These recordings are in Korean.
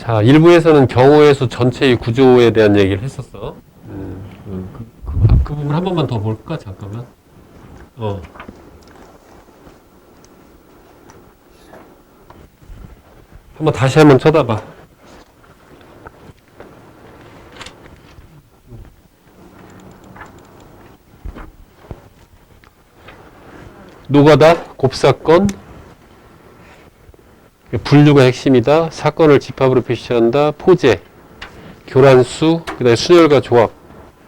자, 일부에서는 경우의 수 전체의 구조에 대한 얘기를 했었어. 그 부분 한 번만 더 볼까? 잠깐만. 다시 한번 쳐다봐. 노가다, 곱사건, 분류가 핵심이다. 사건을 집합으로 표시한다. 포제, 교란수, 그 다음에 순열과 조합,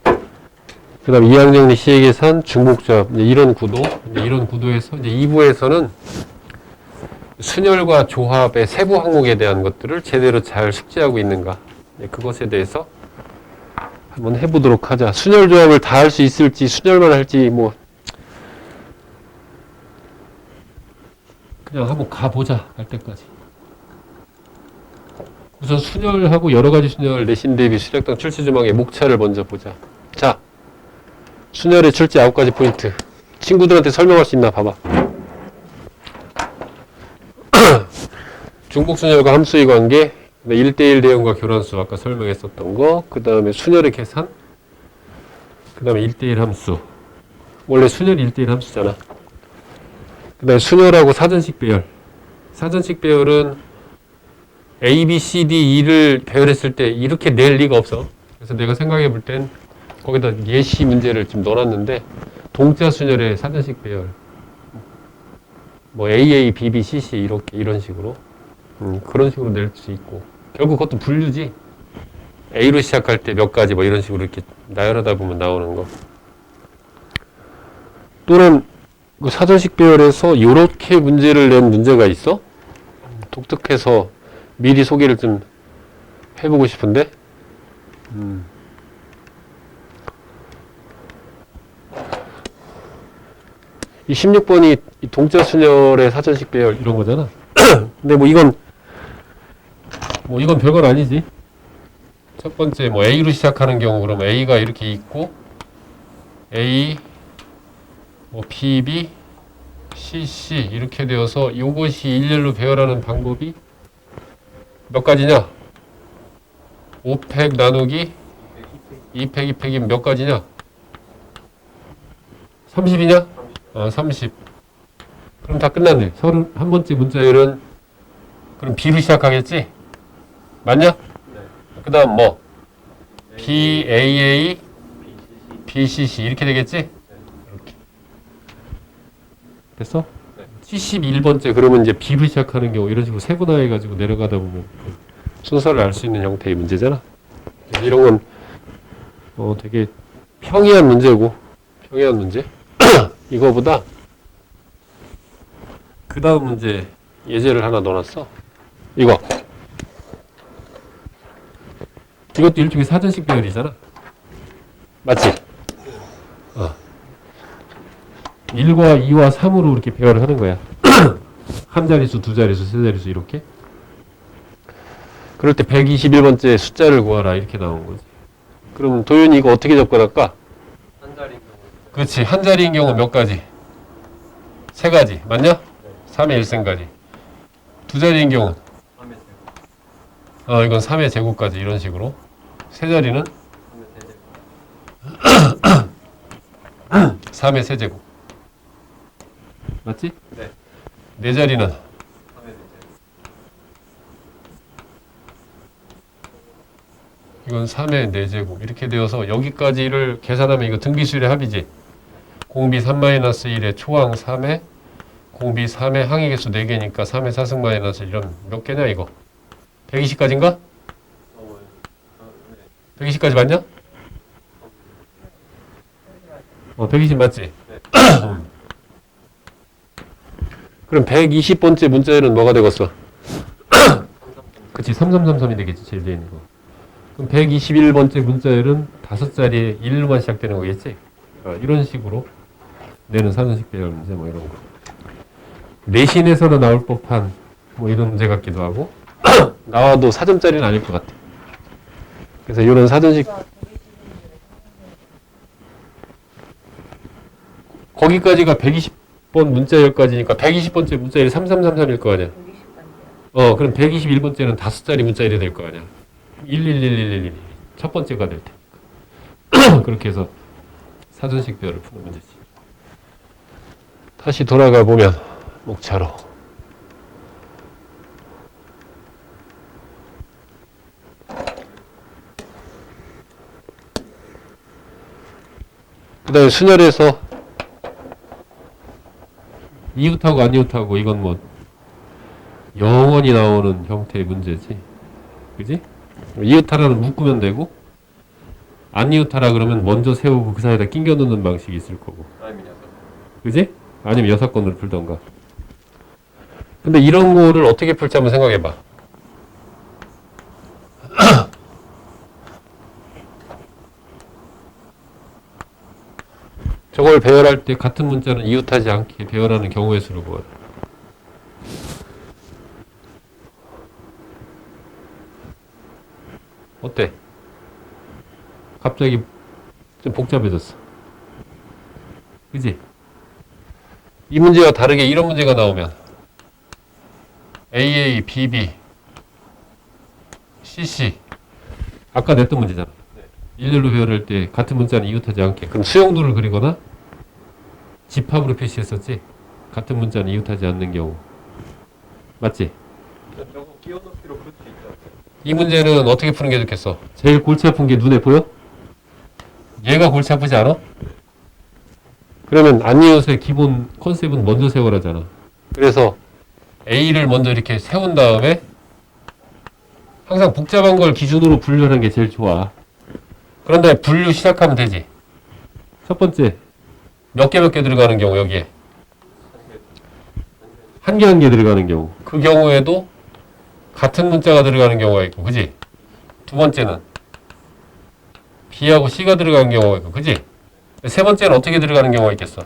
그 다음에 이항정리 시행계산, 중복조합, 이런 구도. 이런 구도에서 이제 2부에서는 순열과 조합의 세부 항목에 대한 것들을 제대로 잘 숙지하고 있는가. 그것에 대해서 한번 해보도록 하자. 순열 조합을 다 할 수 있을지, 순열만 할지, 그냥 한번 가보자. 할 때까지. 우선 순열하고 여러 가지 순열, 내신 대비 수력당 출시 조망의 목차를 먼저 보자. 자, 순열의 출제 9가지 포인트. 친구들한테 설명할 수 있나 봐봐. 중복순열과 함수의 관계, 1대1 대응과 교란수 아까 설명했었던 거, 그 다음에 순열의 계산, 그 다음에 1대1 함수. 원래 순열이 1대1 함수잖아. 그 다음에 순열하고 사전식 배열. 사전식 배열은 A, B, C, D, E를 배열했을 때 이렇게 낼 리가 없어. 그래서 내가 생각해 볼 땐 거기다 예시 문제를 좀 넣어놨는데 동자 순열의 사전식 배열. AA, BB, CC 이렇게 이런 식으로 그런 식으로 낼 수 있고 결국 그것도 분류지. A로 시작할 때 몇 가지 이런 식으로 이렇게 나열하다 보면 나오는 거. 또는 그 사전식 배열에서 이렇게 문제를 낸 문제가 있어? 독특해서 미리 소개를 좀 해보고 싶은데 이 16번이 동자 순열의 사전식 배열 이런 거잖아. 근데 이건 별건 아니지. 첫 번째 A로 시작하는 경우 그러면 A가 이렇게 있고 A PB CC 이렇게 되어서 이것이 일렬로 배열하는 방법이 몇 가지냐? 5팩 나누기 2팩 2팩이면 몇 가지냐? 30이냐? 30. 그럼 다 끝났네. 31번째 문자열은 그럼 B로 시작하겠지? 맞냐? 네. 그 다음 BAA, BCC 이렇게 되겠지? 이렇게. 됐어? 네. 71번째 그러면 이제 B로 시작하는 경우 이런 식으로 세분화해가지고 내려가다 보면 순서를 알 수 있는 형태의 문제잖아. 이런 건 되게 평이한 문제고 평이한 문제. 이거보다 그 다음 문제 예제를 하나 넣어놨어. 이것도 일종의 사전식 배열이잖아. 맞지? 1과 2와 3으로 이렇게 배열을 하는 거야. 한 자릿수, 두 자릿수, 세 자릿수 이렇게. 그럴 때 121번째 숫자를 구하라 이렇게 나온 거지. 그러면 도윤이 이거 어떻게 접근할까? 한 자리인 경우. 그렇지. 한 자리인 경우 몇 가지? 세 가지. 맞냐? 네. 3의 1승까지. 두 자리인 경우? 3의 제곱. 이건 3의 제곱까지 이런 식으로. 세 자리는? 3의 세제곱. 3의 세제곱. 맞지? 네. 네 자리는? 3의 네제곱. 이건 3의 4제곱. 이렇게 되어서 여기까지를 계산하면 이거 등비수열의 합이지. 공비 3-1의 초항 3에 공비 3의 항의 개수 4개니까 3의 4승 마이너스 이런 몇 개냐 이거? 120까지인가? 네. 120까지 맞냐? 120 맞지? 네. 그럼 120번째 문자열은 뭐가 되겠어? 그치, 3333이 되겠지, 제일 뒤에 있는 거. 그럼 121번째 문자열은 5자리에 1로만 시작되는 거겠지? 이런 식으로 내는 사전식 배열 문제 이런 거. 내신에서는 나올 법한 이런 문제 같기도 하고 나와도 4점짜리는 아닐 것 같아. 그래서 이런 사전식 거기까지가 120번 문자열까지니까 120번째 문자열이 3333일 거 아니야. 그럼 121번째는 5자리 문자일이 될 거 아니야. 111111. 첫 번째가 될 테니까. 그렇게 해서 사전식 배열을 푸는 문제지. 다시 돌아가 보면 목차로. 그 다음에 순열에서 이웃하고 안 이웃하고 이건 뭐 영원히 나오는 형태의 문제지. 그지? 이웃하라는 묶으면 되고 안 이웃하라 그러면 먼저 세우고 그 사이에다 낑겨 넣는 방식이 있을 거고. 아니면 여섯. 그지? 아니면 여사건으로 풀던가. 근데 이런 거를 어떻게 풀지 한번 생각해봐. 저걸 배열할 때 같은 문자는 이웃하지 않게 배열하는 경우의 수를 구하라. 어때? 갑자기 좀 복잡해졌어. 그지? 이 문제와 다르게 이런 문제가 나오면 AA, BB, CC 아까 냈던 문제잖아. 일렬로 배열할 때 같은 문자는 이웃하지 않게. 그럼 수용도를 그리거나 집합으로 표시했었지. 같은 문자는 이웃하지 않는 경우. 맞지? 저거 끼워넣기로 풀 수 있죠. 이 문제는 어떻게 푸는 게 좋겠어? 제일 골치 아픈 게 눈에 보여? 얘가 골치 아프지 않아? 그러면 안 이웃의 기본 컨셉은 먼저 세워라잖아. 그래서 A를 먼저 이렇게 세운 다음에 항상 복잡한 걸 기준으로 분류하는 게 제일 좋아. 그런 다음에 분류 시작하면 되지. 첫 번째, 몇 개 들어가는 경우 여기에? 한 개 들어가는 경우. 그 경우에도 같은 문자가 들어가는 경우가 있고, 그지? 두 번째는 B하고 C가 들어가는 경우가 있고, 그지? 세 번째는 어떻게 들어가는 경우가 있겠어?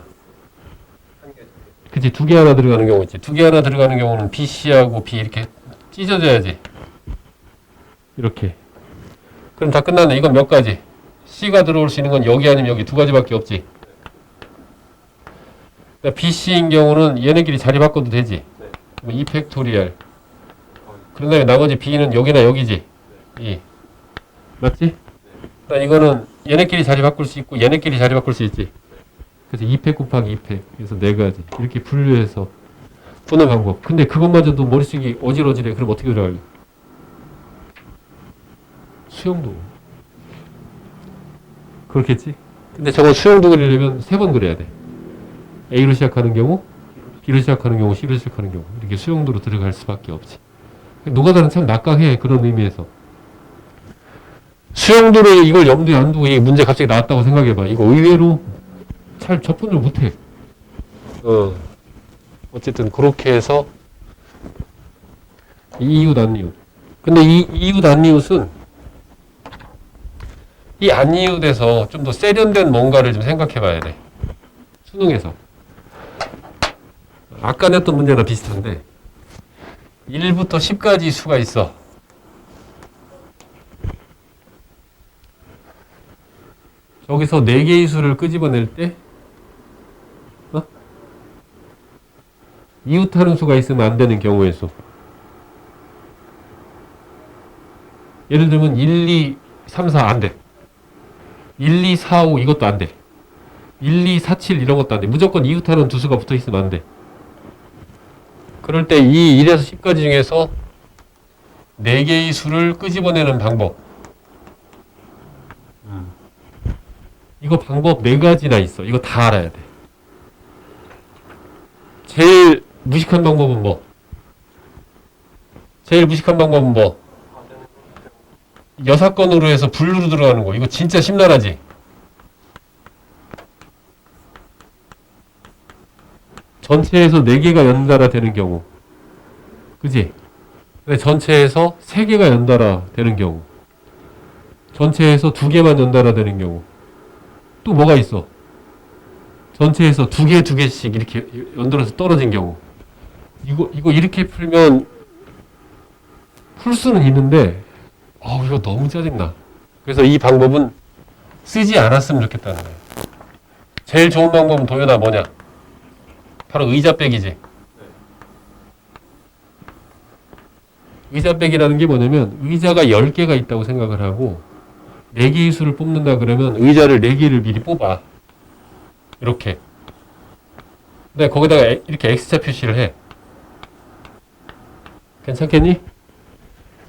한 개. 그치, 두 개 하나 들어가는 경우 있지. 두 개 하나 들어가는 경우는 B, C하고 B 이렇게 찢어져야지. 이렇게. 그럼 다 끝났네. 이건 몇 가지? C가 들어올 수 있는 건 여기 아니면 여기 두 가지밖에 없지. 그러니까 B, C인 경우는 얘네끼리 자리 바꿔도 되지. 네. 뭐 2 팩토리얼. 그런 다음에 나머지 B는 여기나 여기지. 2. 맞지? 그러니까 이거는 얘네끼리 자리 바꿀 수 있고 얘네끼리 자리 바꿀 수 있지. 그래서 2팩 곱하기 2팩. 그래서 네 가지. 이렇게 분류해서 푸는 방법. 근데 그것마저도 머릿속이 어질어질해. 그럼 어떻게 들어갈래? 수영도. 그렇겠지? 근데 저거 수영도 그리려면 3번 그려야 돼. A로 시작하는 경우, B로 시작하는 경우, C로 시작하는 경우. 이렇게 수영도로 들어갈 수밖에 없지. 노가다는 참 낙각해. 그런 의미에서. 수영도를 이걸 염두에 안 두고 이 문제 갑자기 나왔다고 생각해봐. 이거 의외로 잘 접근을 못해. 어쨌든 그렇게 해서 이웃 안 이웃. 근데 이 이웃 안 이웃은 이 안 이웃에서 좀 더 세련된 뭔가를 좀 생각해 봐야 돼. 수능에서. 아까 냈던 문제랑 비슷한데 1부터 10까지 수가 있어. 여기서 4개의 수를 끄집어낼 때 이웃하는 수가 있으면 안 되는 경우의 수. 예를 들면 1, 2, 3, 4 안 돼. 1, 2, 4, 5 이것도 안 돼. 1, 2, 4, 7 이런 것도 안 돼. 무조건 이웃하는 두 수가 붙어 있으면 안 돼. 그럴 때 이 1에서 10까지 중에서 4개의 수를 끄집어내는 방법. 이거 방법 4가지나 있어. 이거 다 알아야 돼. 제일 무식한 방법은 뭐? 제일 무식한 방법은 뭐? 여사건으로 해서 분류로 들어가는 거. 이거 진짜 심란하지? 전체에서 4개가 연달아 되는 경우. 그지? 근데 전체에서 3개가 연달아 되는 경우. 전체에서 2개만 연달아 되는 경우. 또 뭐가 있어? 전체에서 2개, 2개씩 이렇게 연달아서 떨어진 경우. 이거 이렇게 풀면 풀 수는 있는데, 이거 너무 짜증나. 그래서 이 방법은 쓰지 않았으면 좋겠다는 거예요. 제일 좋은 방법은 도현아 뭐냐? 바로 의자 빼기지. 의자 빼기라는 게 뭐냐면 의자가 10개가 있다고 생각을 하고 4개의 수를 뽑는다 그러면 의자를 4개를 미리 뽑아. 이렇게. 근데 거기다가 이렇게 X자 표시를 해. 괜찮겠니?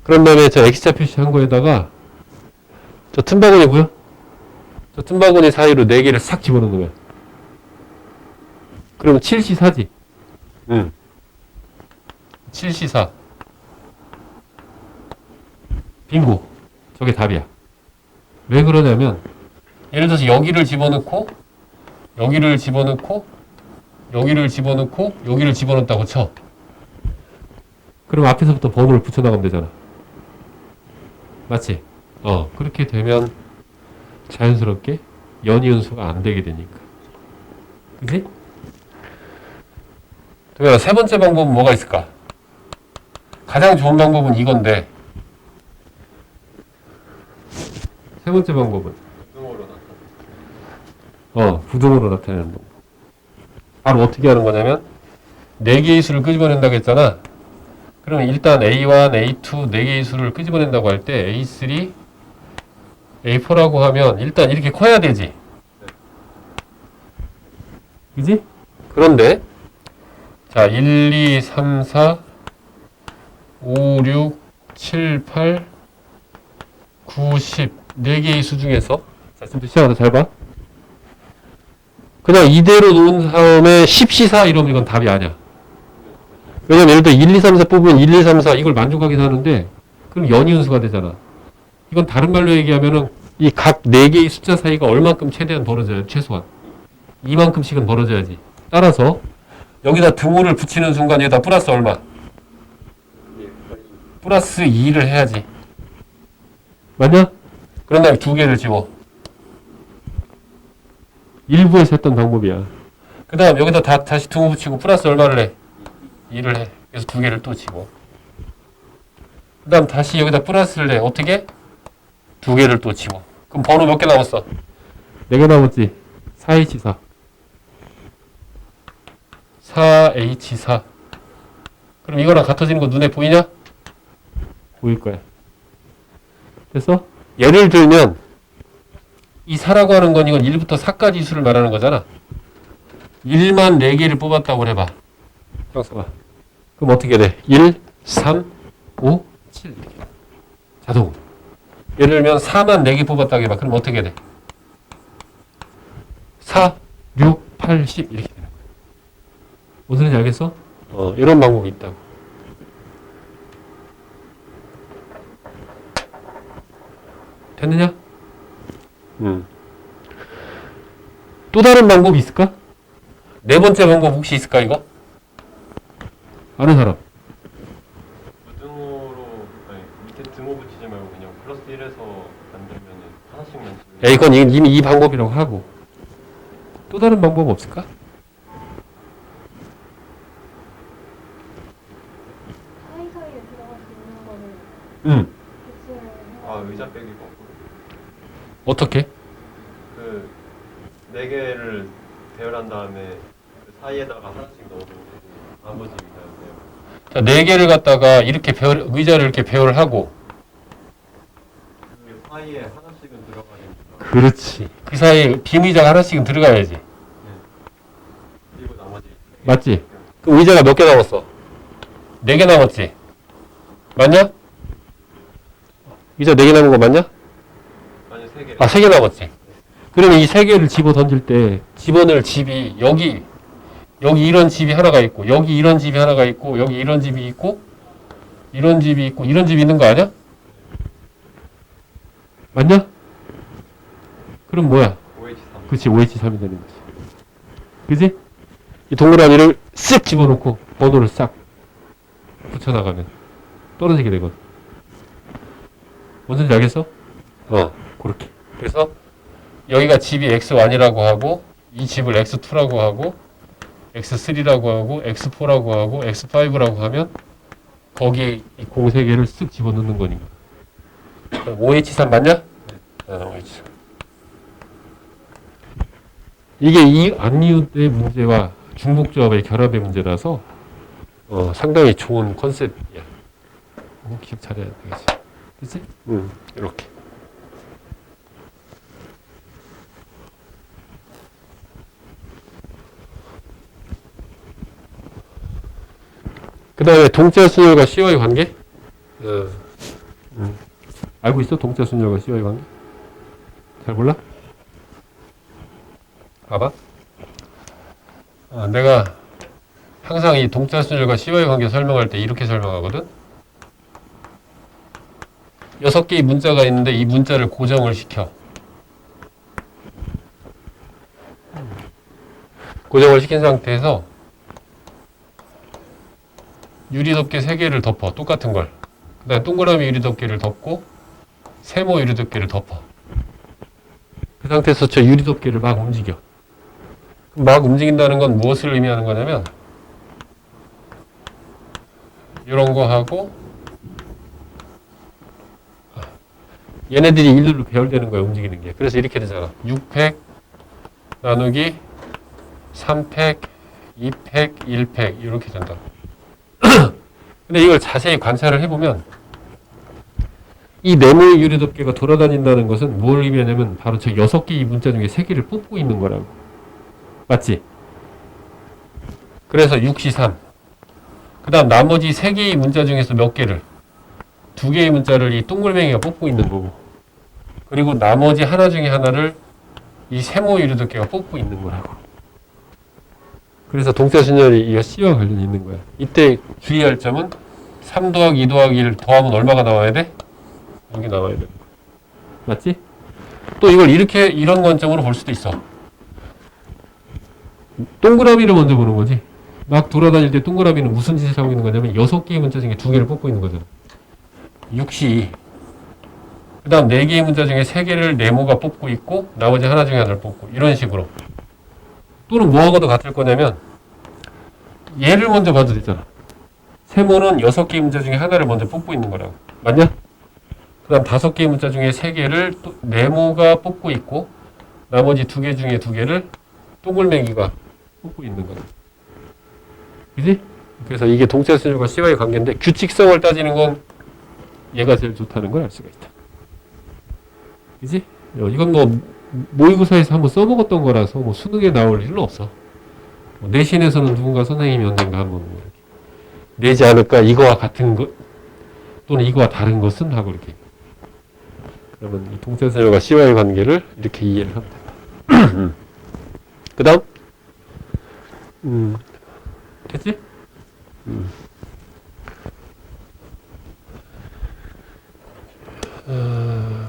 그런 다음에 저 X자 표시한 거에다가 저 틈바구니 보여? 저 틈바구니 사이로 4개를 싹 집어넣는 거야. 그러면 7C4지? 응. 7C4. 빙고. 저게 답이야. 왜 그러냐면 예를 들어서 여기를 집어넣고 여기를 집어넣고 여기를 집어넣고 여기를 집어넣었다고 쳐. 그럼 앞에서부터 번호를 붙여나가면 되잖아. 맞지? 그렇게 되면 자연스럽게 연이은수가 안 되게 되니까. 그치? 동현아, 세 번째 방법은 뭐가 있을까? 가장 좋은 방법은 이건데 세 번째 방법은 부등호로 나타나. 부등호로 나타내는 방법. 바로 어떻게 하는 거냐면 4개의 수를 끄집어낸다고 했잖아. 그러면 일단 A1, A2 4개의 수를 끄집어낸다고 할 때 A3, A4라고 하면 일단 이렇게 커야 되지. 그지? 그런데 자 1, 2, 3, 4, 5, 6, 7, 8, 9, 10 4개의 수 중에서 자 지금 시작하다 잘 봐. 그냥 이대로 놓은 다음에 10C4 이러면 이건 답이 아니야. 왜냐면 예를 들어 1, 2, 3, 4 뽑으면 1, 2, 3, 4 이걸 만족하긴 하는데 그럼 연이은수가 되잖아. 이건 다른 말로 얘기하면은 이 각 4개의 숫자 사이가 얼만큼 최대한 벌어져야 돼, 최소한. 이만큼씩은 벌어져야지. 따라서 여기다 등호를 붙이는 순간 여기다 플러스 얼마? 플러스 2를 해야지. 맞냐? 그런 다음에 2개를 집어. 일부에서 했던 방법이야. 그 다음 여기다 다시 등호 붙이고 플러스 얼마를 해? 2를 해. 그래서 2개를 또 집어. 그 다음 다시 여기다 플러스를 해. 어떻게? 2개를 또 집어. 그럼 번호 몇 개 남았어? 4개 남았지? 4H4. 4H4. 그럼 이거랑 같아지는 거 눈에 보이냐? 보일 거야. 그래서 예를 들면 이 4라고 하는 건 이건 1부터 4까지 수를 말하는 거잖아. 1만 4개를 뽑았다고 해봐. 그럼 어떻게 돼? 1, 3, 5, 7 이렇게. 자동. 예를 들면 4만 4개 뽑았다고 해봐. 그럼 어떻게 돼? 4, 6, 8, 10 이렇게 되는 거야. 무슨 소리인지 알겠어? 이런 방법이 있다고. 됐느냐? 또 다른 방법이 있을까? 네 번째 방법 혹시 있을까 이거? 아는 사람? 부등호로 아니 밑에 등호 붙이지 말고 그냥 플러스 1에서 만들면은 하나씩만 집으면 이건 이미 이 방법이라고 하고 또 다른 방법 없을까? 사이사이에 들어갈 수 있는 거를 응. 배치를 의자 빼기가 없고 어떻게? 그 4개를 배열한 다음에 그 사이에다가 하나씩 넣어도 되고 나머지 그냥 자, 4개를 갖다가 이렇게 의자를 이렇게 배열을 하고 그 사이에 하나씩은 들어가니까 그렇지. 그 사이에 빈 의자가 하나씩은 들어가야지. 그리고 나머지 맞지? 그럼 의자가 몇 개 남았어? 4개 남았지? 맞냐? 의자 4개 남은 거 맞냐? 아니 3개 3개 남았지. 그러면 이 3개를 집어 던질 때 집어넣을 집이 여기 이런 집이 하나가 있고 여기 이런 집이 하나가 있고 여기 이런 집이 있고 이런 집이 있고 이런 집이 있는 거 아니야? 맞냐? 그럼 뭐야? OH3 그치 5H3이 되는 거지. 그지? 이 동그라미를 쓱 집어넣고 번호를 싹 붙여나가면 떨어지게 되거든. 뭔지 알겠어? 그렇게. 그래서 여기가 집이 X1이라고 하고 이 집을 X2라고 하고 X3라고 하고 X4라고 하고 X5라고 하면 거기에 이 공세개를 쓱 집어넣는 거니까. 5H3 맞냐? 5H3. 이게 이 안니은의 문제와 중복조합의 결합의 문제라서 상당히 좋은 컨셉이야. 기억 잘해야 되겠지. 그치? 이렇게. 그 다음에 동자 순열과 CO의 관계? 알고 있어? 동자 순열과 CO의 관계? 잘 몰라? 봐봐. 내가 항상 이 동자 순열과 CO의 관계 설명할 때 이렇게 설명하거든? 6개의 문자가 있는데 이 문자를 고정을 시켜. 고정을 시킨 상태에서 유리덮개 3개를 덮어. 똑같은 걸. 그 다음에 동그라미 유리덮개를 덮고 세모 유리덮개를 덮어. 그 상태에서 저 유리덮개를 막 움직여. 막 움직인다는 건 무엇을 의미하는 거냐면 이런 거 하고 얘네들이 일렬로 배열되는 거야. 움직이는 게. 그래서 이렇게 되잖아. 6팩 나누기 3팩 2팩 1팩 이렇게 된다. 근데 이걸 자세히 관찰을 해보면 이 네모의 유리덮개가 돌아다닌다는 것은 뭘 의미하냐면 바로 저 6개의 문자 중에 3개를 뽑고 있는 거라고. 맞지? 그래서 6시 3. 그 다음 나머지 3개의 문자 중에서 몇 개를 2개의 문자를 이 동글맹이가 뽑고 있는 거고 그리고 나머지 하나 중에 하나를 이 세모 유리덮개가 뽑고 있는 거라고. 그래서 동자 순열이 이 C와 관련이 있는 거야. 이때 주의할 점은 3 더하기 2 더하기 1 더하면 얼마가 나와야 돼? 여기 나와야 돼. 맞지? 또 이걸 이렇게 이런 관점으로 볼 수도 있어. 동그라미를 먼저 보는 거지. 막 돌아다닐 때 동그라미는 무슨 짓을 하고 있는 거냐면 6개의 문자 중에 2개를 뽑고 있는 거잖아. 6시. 그 다음 4개의 문자 중에 3개를 네모가 뽑고 있고 나머지 하나 중에 하나를 뽑고 이런 식으로. 또는 뭐하고도 같을 거냐면 얘를 먼저 봐도 되잖아. 세모는 6개의 문자 중에 하나를 먼저 뽑고 있는 거라고. 맞냐? 그 다음 5개의 문자 중에 3개를 또 네모가 뽑고 있고 나머지 2개 중에 2개를 동글맹이가 뽑고 있는 거야. 그지? 그래서 이게 동자 순열과 C와의 관계인데 규칙성을 따지는 건 얘가 제일 좋다는 걸 알 수가 있다. 그지? 이건 뭐 모의고사에서 한번 써먹었던 거라서 뭐 수능에 나올 일은 없어. 뭐 내신에서는 누군가 선생님이 언젠가 한번 뭐 이렇게 내지 않을까 이거와 같은 것 또는 이거와 다른 것은 하고 이렇게. 그러면 이 동자 순열과 C와의 관계를 이렇게 이해를 하면 된다. 그 다음 됐지?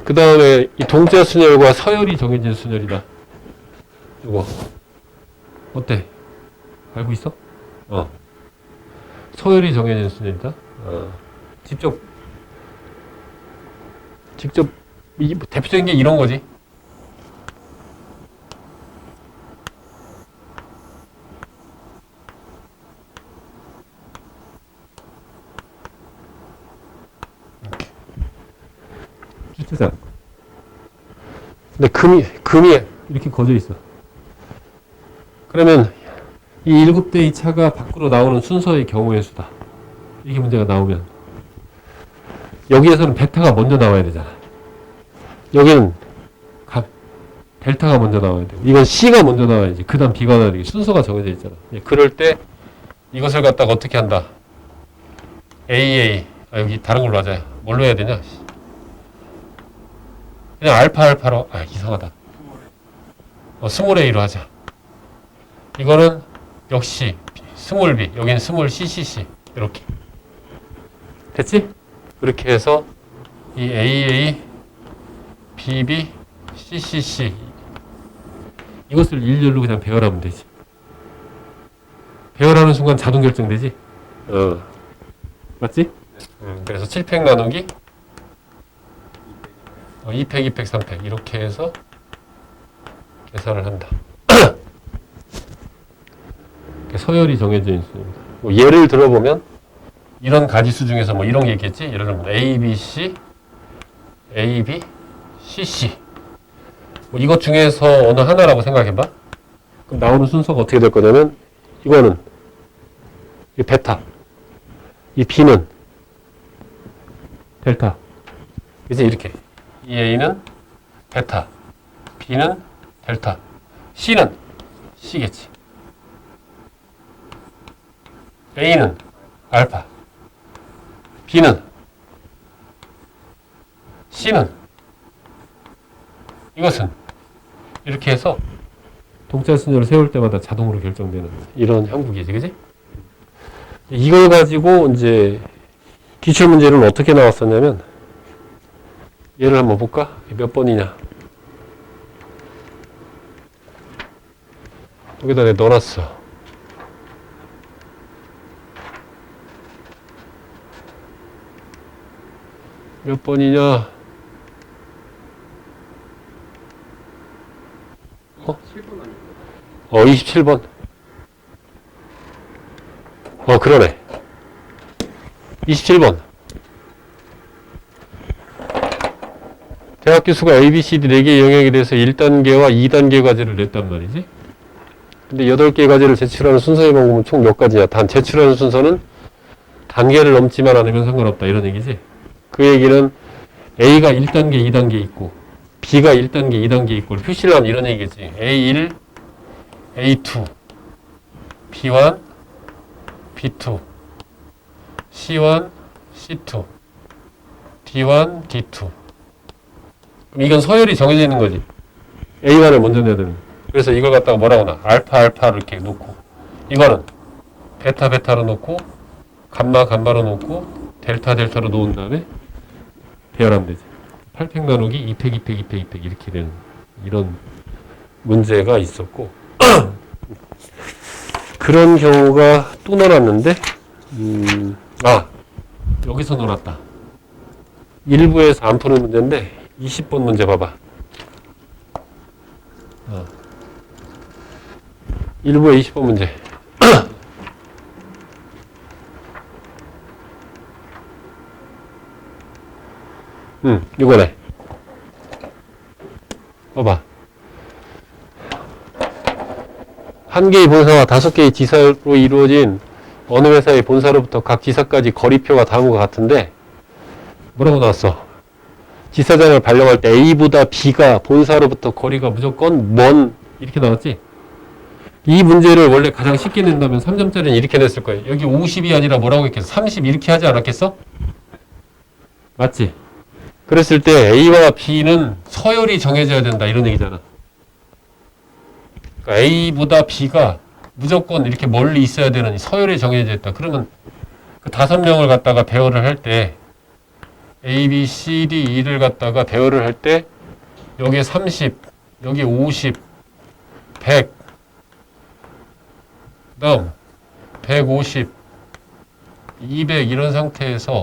그 다음에 이 동자 순열과 서열이 정해진 순열이다. 이거 어때? 알고 있어? 서열이 정해진 순열이다. 직접 대표적인 게 이런 거지. 주차장. 근데 금이 이렇게 거져 있어. 그러면 이 7대의 차가 밖으로 나오는 순서의 경우의 수다. 이게 문제가 나오면 여기에서는 베타가 먼저 나와야 되잖아. 여기는 델타가 먼저 나와야 되고 이건 C가 먼저 나와야지. 그 다음 B가 나와야 돼. 순서가 정해져 있잖아. 그럴 때 이것을 갖다가 어떻게 한다? AA 여기 다른 걸로 하자. 뭘로 해야 되냐? 그냥 알파로 이상하다. 스몰 A로 하자. 이거는 역시 스몰 B 여기는 스몰 CCC 이렇게 됐지? 그렇게 해서 이 AA BB CCC 이것을 일렬로 그냥 배열하면 되지. 배열하는 순간 자동 결정되지? 맞지? 그래서 7팩 나누기 2팩, 2팩, 3팩 이렇게 해서 계산을 한다. 서열이 정해져 있습니다. 뭐 예를 들어보면 이런 가지수 중에서 뭐 이런 게 있겠지? 예를 들면 A, B, C, A, B, C, C 뭐 이것 중에서 어느 하나라고 생각해봐. 그럼 나오는 순서가 어떻게 될 거냐면 이거는 이 베타, 이 B는 델타. 이제 이렇게. 이 A는 베타, B는 델타, C는 C겠지. A는 알파, B는 C는 이것은 이렇게 해서 동자 순서를 세울 때마다 자동으로 결정되는 이런 형국이지, 그지? 이걸 가지고 이제 기출 문제를 어떻게 나왔었냐면 얘를 한번 볼까? 몇 번이냐? 여기다 내가 넣어놨어. 몇 번이냐? 7번 아닌가? 27번. 그러네. 27번. 대학 교수가 A, B, C, D 4개의 영역에 대해서 1단계와 2단계 과제를 냈단 말이지. 근데 8개의 과제를 제출하는 순서의 방법은 총 몇 가지냐? 단 제출하는 순서는 단계를 넘지만 않으면 상관없다. 이런 얘기지. 그 얘기는 A가 1단계, 2단계 있고 B가 1단계, 2단계 있고 표시를 하면 이런 얘기지. A1, A2, B1, B2, C1, C2, D1, D2. 그럼 이건 서열이 정해져 있는 거지. A1을 먼저 내야 되는. 그래서 이걸 갖다가 뭐라고 나? 알파, 알파를 이렇게 놓고 이거는 베타, 베타로 놓고 감마, 감마로 놓고 델타, 델타로 놓은 다음에 배열하면 되지. 8팩 나누기 2팩, 2팩, 2팩, 2팩 이렇게 되는 이런 문제가 있었고 그런 경우가 또 나왔는데 여기서 놀았다. 일부에서 안 푸는 문제인데 20번 문제 봐봐. 일부의 20번 문제. 이거네. 봐봐. 한 개의 본사와 5개의 지사로 이루어진 어느 회사의 본사로부터 각 지사까지 거리표가 다음과 같은데 뭐라고 나왔어? 지사장을 발령할 때 A보다 B가 본사로부터 거리가 무조건 먼 이렇게 나왔지? 이 문제를 원래 가장 쉽게 낸다면 3점짜리는 이렇게 냈을 거예요. 여기 50이 아니라 뭐라고 했겠어? 30 이렇게 하지 않았겠어? 맞지? 그랬을 때 A와 B는 서열이 정해져야 된다 이런 얘기잖아. 그러니까 A보다 B가 무조건 이렇게 멀리 있어야 되는 서열이 정해져 있다. 그러면 그 5명을 갖다가 배열을 할 때 A, B, C, D, E를 갖다가 배열을 할 때 여기에 30, 여기에 50, 100, 그다음 150, 200 이런 상태에서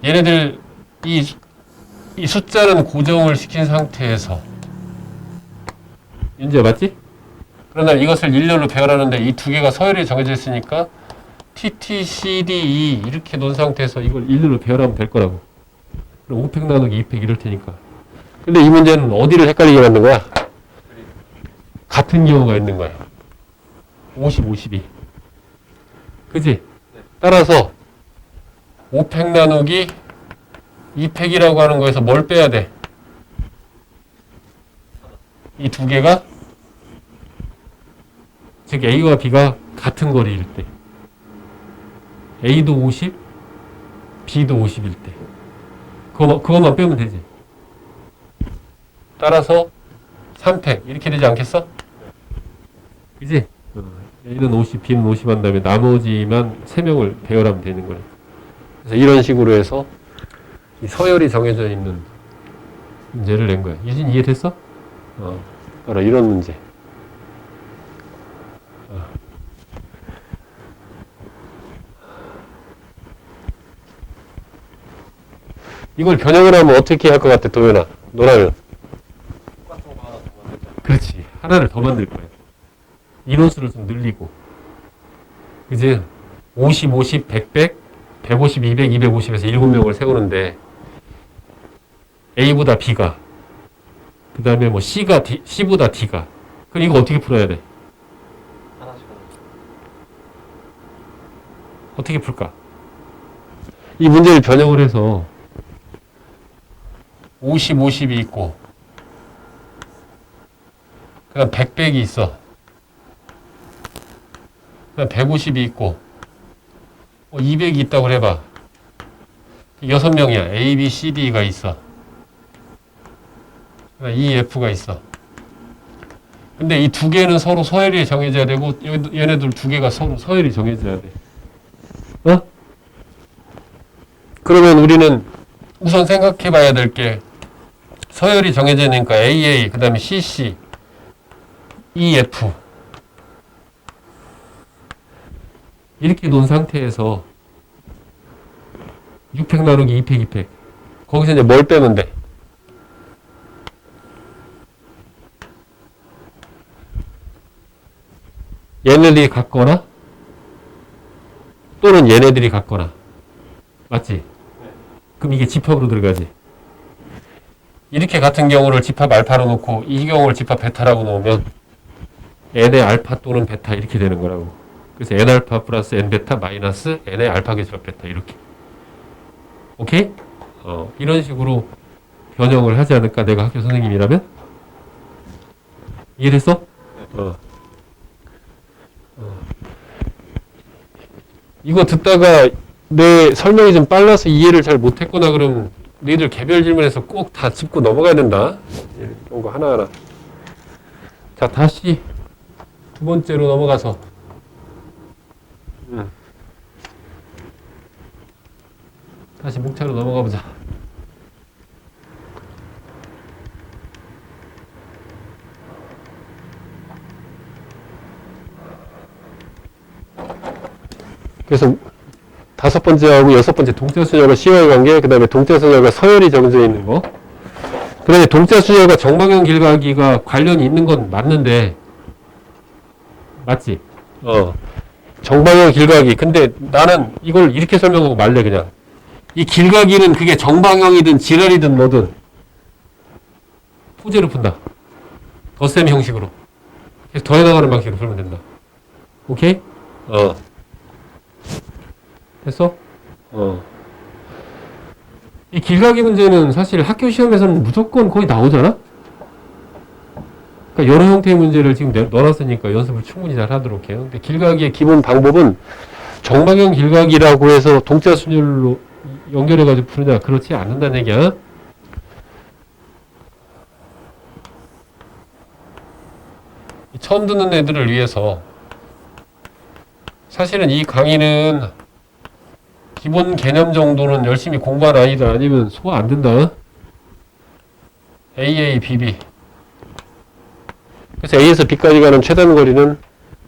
얘네들 이 숫자는 고정을 시킨 상태에서 윤지야 맞지? 그러나 이것을 일렬로 배열하는데 이 두 개가 서열이 정해져 있으니까 T, T, C, D, E 이렇게 놓은 상태에서 이걸 일렬로 배열하면 될 거라고. 그럼 5팩 나누기 2팩 이럴 테니까. 근데 이 문제는 어디를 헷갈리게 만든 거야? 같은 경우가 있는 거야. 50, 52. 그지? 따라서 5팩 나누기 2팩이라고 하는 거에서 뭘 빼야 돼? 이 두 개가 즉 A와 B가 같은 거리일 때 A도 50, B도 50일 때 그것만 빼면 되지. 따라서 3팩 이렇게 되지 않겠어? 그지? A는 50, B는 50 한 다음에 나머지만 3명을 배열하면 되는 거야. 그래서 이런 식으로 해서 이 서열이 정해져 있는 문제를 낸 거야. 유진 이해됐어? 바로 이런 문제. 이걸 변형을 하면 어떻게 할 것 같아, 도현아? 너라면. 똑같은 거 하나 더 만들자. 그렇지. 하나를 더 만들 거야. 인원수를 좀 늘리고. 그지? 50, 50, 100, 100, 150, 200, 250에서 7명을 세우는데 A보다 B가 그 다음에 뭐 C가 C보다 D가 그럼 이거 어떻게 풀어야 돼? 하나씩 하나. 어떻게 풀까? 이 문제를 변형을 해서 50, 50이 있고 그 다음 100, 100이 있어. 그 다음 150이 있고 200이 있다고 해봐. 6명이야. A, B, C, D가 있어. E, F가 있어. 근데 이 두 개는 서로 서열이 정해져야 되고 얘네들 두 개가 서로 서열이 정해져야 돼. 어? 그러면 우리는 우선 생각해 봐야 될 게 서열이 정해지니까 AA, 그 다음에 CC, EF 이렇게 놓은 상태에서 6팩 나누기 2팩, 2팩 거기서 이제 뭘 빼면 돼? 얘네들이 같거나 또는 얘네들이 같거나 맞지? 그럼 이게 집합으로 들어가지. 이렇게 같은 경우를 집합 알파로 놓고 이 경우를 집합 베타라고 놓으면 n의 알파 또는 베타 이렇게 되는 거라고. 그래서 n 알파 플러스 n 베타 마이너스 n의 알파 계수합 베타 이렇게. 오케이? 이런 식으로 변형을 하지 않을까? 내가 학교 선생님이라면? 이해됐어? 이거 듣다가 내 설명이 좀 빨라서 이해를 잘 못했거나 그러면 너희들 개별 질문에서 꼭 다 짚고 넘어가야 된다. 이런 거 하나하나. 자, 다시 두 번째로 넘어가서 다시 목차로 넘어가 보자. 그래서 다섯 번째하고 여섯 번째 동자수열과 시와의 관계, 그 다음에 동자수열과 서열이 정해져 있는 거, 그 다음에 동자수열과 정방형 길가기가 관련이 있는 건 맞는데 맞지? 정방형 길가기. 근데 나는 이걸 이렇게 설명하고 말래 그냥. 이 길가기는 그게 정방형이든 지랄이든 뭐든 토제로 푼다. 덧셈 형식으로. 계속 더해나가는 방식으로 풀면 된다. 오케이? 됐어? 이 길가기 문제는 사실 학교 시험에서는 무조건 거의 나오잖아? 그러니까 여러 형태의 문제를 지금 넣어놨으니까 연습을 충분히 잘 하도록 해요. 근데 길가기의 기본 방법은 정방형 길가기라고 해서 동자순열로 연결해가지고 푸느냐? 그렇지 않는다는 얘기야. 처음 듣는 애들을 위해서 사실은 이 강의는 기본 개념 정도는 열심히 공부한 아이들 아니면 소화 안 된다. AA, BB. 그래서 A에서 B까지 가는 최단 거리는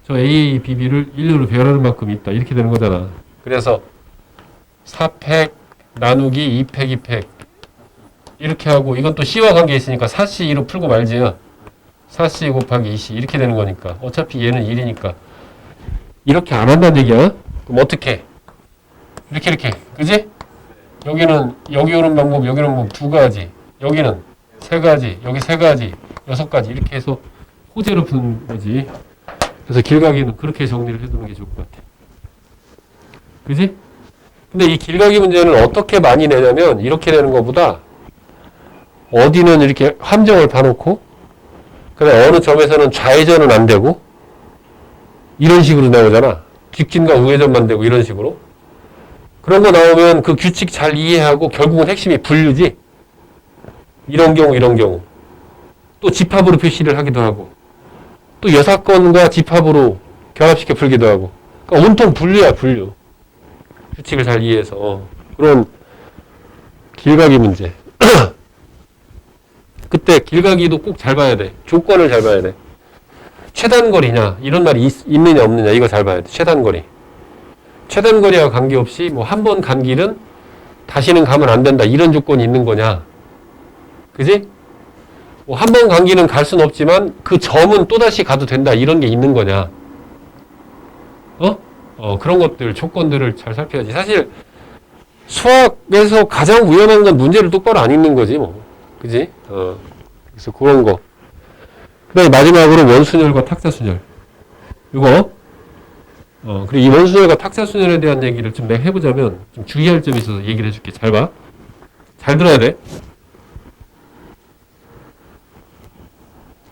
저 AA, BB를 1로 배열하는 만큼 있다. 이렇게 되는 거잖아. 그래서 4팩 나누기 2팩, 2팩. 이렇게 하고 이건 또 C와 관계 있으니까 4C2로 풀고 말지. 4C 곱하기 2C. 이렇게 되는 거니까. 어차피 얘는 1이니까. 이렇게 안 한다는 얘기야. 그럼 어떻게? 이렇게. 그지? 여기는 여기 오는 방법, 여기 오는 방법 두 가지. 여기는 세 가지, 여기 세 가지, 6가지. 이렇게 해서 호재로 푸는 거지. 그래서 길가기는 그렇게 정리를 해두는 게 좋을 것 같아. 그지? 근데 이 길가기 문제는 어떻게 많이 내냐면 이렇게 되는 것보다 어디는 이렇게 함정을 봐놓고 그다음에 어느 점에서는 좌회전은 안 되고 이런 식으로 나오잖아. 직진과 우회전만 되고 이런 식으로. 그런 거 나오면 그 규칙 잘 이해하고 결국은 핵심이 분류지. 이런 경우. 또 집합으로 표시를 하기도 하고. 또 여사건과 집합으로 결합시켜 풀기도 하고. 그러니까 온통 분류야, 분류. 규칙을 잘 이해해서. 그런 길가기 문제. 그때 길가기도 꼭 잘 봐야 돼. 조건을 잘 봐야 돼. 최단거리냐, 이런 말이 있느냐 없느냐, 이거 잘 봐야 돼. 최단거리. 최단거리와 관계없이 뭐 한 번 간 길은 다시는 가면 안 된다. 이런 조건이 있는 거냐. 그지? 뭐 한 번 간 길은 갈 수는 없지만 그 점은 또다시 가도 된다. 이런 게 있는 거냐. 그런 것들, 조건들을 잘 살펴야지. 사실 수학에서 가장 위험한 건 문제를 똑바로 안 읽는 거지 뭐. 그지? 그래서 그런 거. 그 다음에 마지막으로 원순열과 탁자순열. 이거 그리고 이 원순열과 탁사순열에 대한 얘기를 좀 내가 해보자면 좀 주의할 점이 있어서 얘기를 해줄게. 잘 봐. 잘 들어야 돼.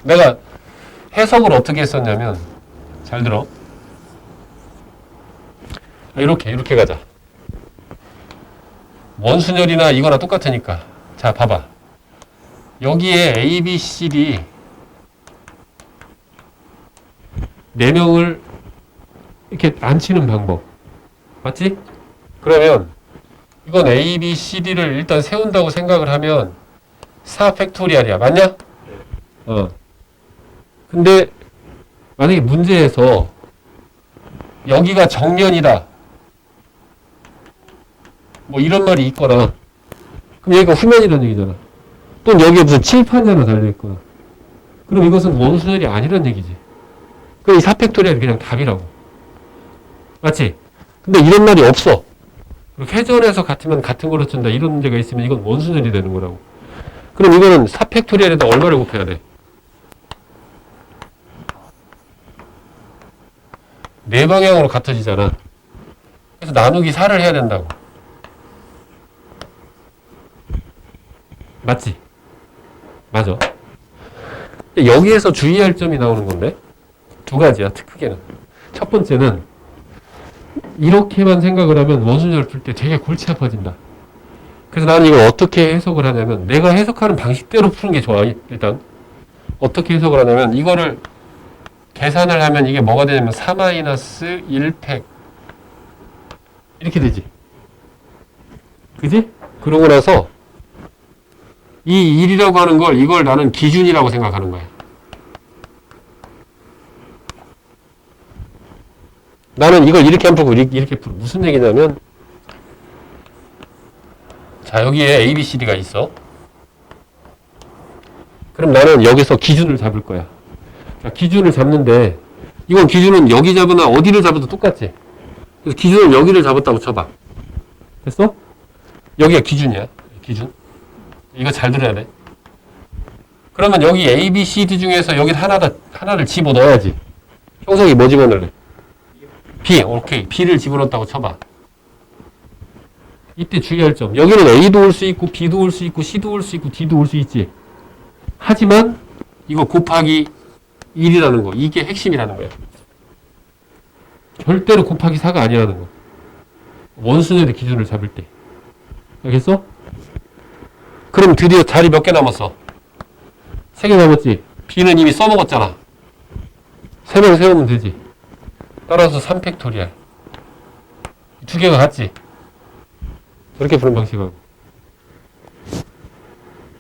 내가 해석을 어떻게 했었냐면 잘 들어. 이렇게 가자. 원순열이나 이거나 똑같으니까. 자, 봐봐. 여기에 A, B, C, D 4명을 이렇게 앉히는 방법. 맞지? 그러면 이건 A, B, C, D를 일단 세운다고 생각을 하면 4팩토리알이야. 맞냐? 근데 만약에 문제에서 여기가 정면이다. 뭐 이런 말이 있거나 그럼 여기가 후면이라는 얘기잖아. 또는 여기에 무슨 칠판이 하나 달려있거나 그럼 이것은 원순열이 아니란 얘기지. 그럼 이 4팩토리알이 그냥 답이라고. 맞지? 근데 이런 말이 없어. 회전에서 같으면 같은 거로 쓴다. 이런 문제가 있으면 이건 원순열이 되는 거라고. 그럼 이거는 4팩토리알에다 얼마를 곱해야 돼? 4방향으로 같아지잖아. 그래서 나누기 4를 해야 된다고. 맞지? 맞아. 여기에서 주의할 점이 나오는 건데 2가지야. 크게는. 첫 번째는 이렇게만 생각을 하면 원순열 풀 때 되게 골치 아파진다. 그래서 나는 이걸 어떻게 해석을 하냐면 내가 해석하는 방식대로 푸는 게 좋아. 일단 어떻게 해석을 하냐면 이거를 계산을 하면 이게 뭐가 되냐면 4-1팩 이렇게 되지. 그지? 그러고 나서 이 1이라고 하는 걸 이걸 나는 기준이라고 생각하는 거야. 나는 이걸 이렇게 안 풀고 이렇게 풀어. 무슨 얘기냐면 자 여기에 A, B, C, D가 있어. 그럼 나는 여기서 기준을 잡을 거야. 자, 기준을 잡는데 이건 기준은 여기 잡으나 어디를 잡아도 똑같지. 그래서 기준은 여기를 잡았다고 쳐봐. 됐어? 여기가 기준이야. 기준. 이거 잘 들어야 돼. 그러면 여기 A, B, C, D 중에서 여기 하나를 집어넣어야지. 형석이 뭐 집어넣을래? B. 오케이. B를 집어넣었다고 쳐봐. 이때 주의할 점. 여기는 A도 올 수 있고 B도 올 수 있고 C도 올 수 있고 D도 올 수 있지. 하지만 이거 곱하기 1이라는 거. 이게 핵심이라는 거야. 절대로 곱하기 4가 아니라는 거. 원순열의 기준을 잡을 때. 알겠어? 그럼 드디어 자리 몇 개 남았어? 3개 남았지? B는 이미 써먹었잖아. 3명 세우면 되지. 따라서 3팩토리알. 2개가 같지? 그렇게 푸는 방식하고.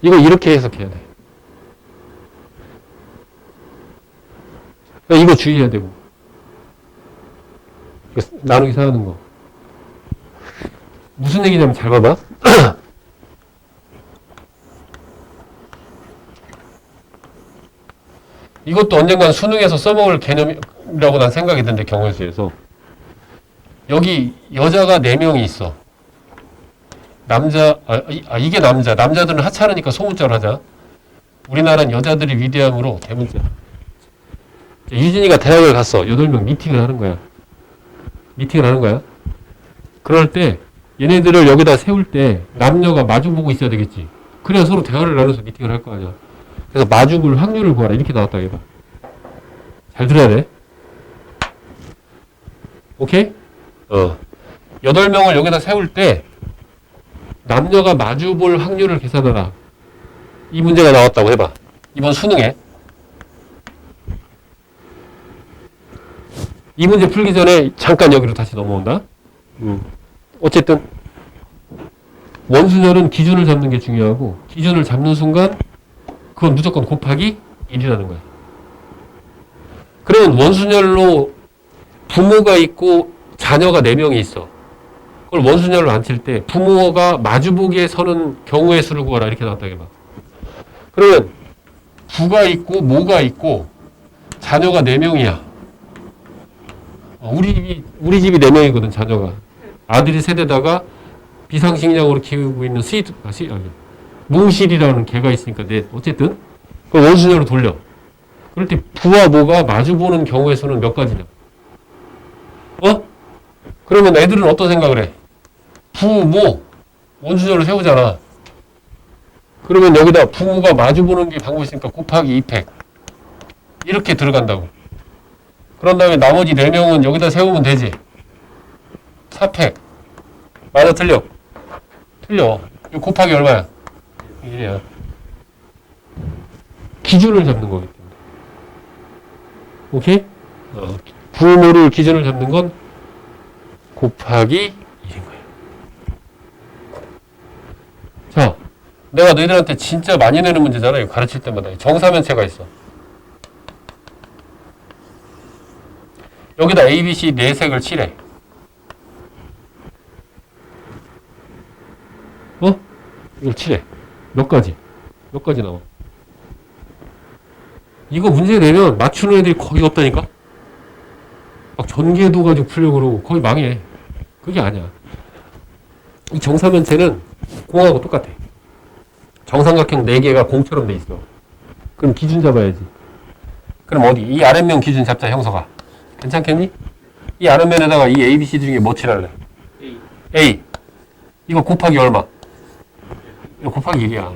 이거 이렇게 해석해야 돼. 이거 주의해야 되고. 나누기 4 하는 거. 무슨 얘기냐면 잘 봐봐. 이것도 언젠간 수능에서 써먹을 개념이라고 난 생각이 드는데 경우수에서 여기 여자가 4명이 있어. 이게 남자들은 하찮으니까 소문자로 하자. 우리나라는 여자들이 위대함으로 대문자. 유진이가 대학을 갔어. 8명 미팅을 하는 거야. 그럴 때 얘네들을 여기다 세울 때 남녀가 마주보고 있어야 되겠지. 그래야 서로 대화를 나눠서 미팅을 할 거 아니야. 그래서 마주볼 확률을 구하라. 이렇게 나왔다. 이봐. 잘 들어야 돼. 오케이? 8명을 여기다 세울 때 남녀가 마주볼 확률을 계산하라. 이 문제가 나왔다고 해봐. 이번 수능에. 이 문제 풀기 전에 잠깐 여기로 다시 넘어온다. 어쨌든 원순열은 기준을 잡는 게 중요하고 기준을 잡는 순간 그건 무조건 곱하기 1이라는 거야. 그러면 원순열로 부모가 있고 자녀가 4명이 있어. 그걸 원순열로 앉힐 때 부모가 마주보기에 서는 경우의 수를 구하라. 이렇게 나왔다 해봐. 그러면 부가 있고 모가 있고 자녀가 4명이야. 우리 집이 4명이거든, 자녀가. 아들이 세대다가 비상식량으로 키우고 있는 몽실이라는 개가 있으니까 어쨌든 그 원순열로 돌려. 그럴 때 부와 모가 마주보는 경우의 수는 몇 가지냐? 어? 그러면 애들은 어떤 생각을 해? 부모 원순열을 세우잖아. 그러면 여기다 부모가 마주보는 게 방법이 있으니까 곱하기 2팩 이렇게 들어간다고. 그런 다음에 나머지 4명은 여기다 세우면 되지. 4팩 맞아 틀려? 틀려. 이거 곱하기 얼마야? 1이야. 기준을 잡는 거기 때문에. 오케이? 부모를 기준을 잡는 건 곱하기 1인 거예요. 자, 내가 너희들한테 진짜 많이 내는 문제잖아. 이거 가르칠 때마다. 정사면체가 있어. 여기다 A, B, C 4색을 칠해. 어? 이걸 칠해. 몇 가지? 몇 가지 나와? 이거 문제 내면 맞추는 애들이 거의 없다니까? 막 전개도 가지고 풀려고 그러고 거의 망해. 그게 아니야. 이 정사면체는 공하고 똑같아. 정삼각형 4개가 공처럼 돼 있어. 그럼 기준 잡아야지. 그럼 어디? 이 아랫면 기준 잡자, 형서가. 괜찮겠니? 이 아랫면에다가 이 A, B, C 중에 뭐 칠할래? A. 이거 곱하기 얼마? 이거 곱하기 1이야.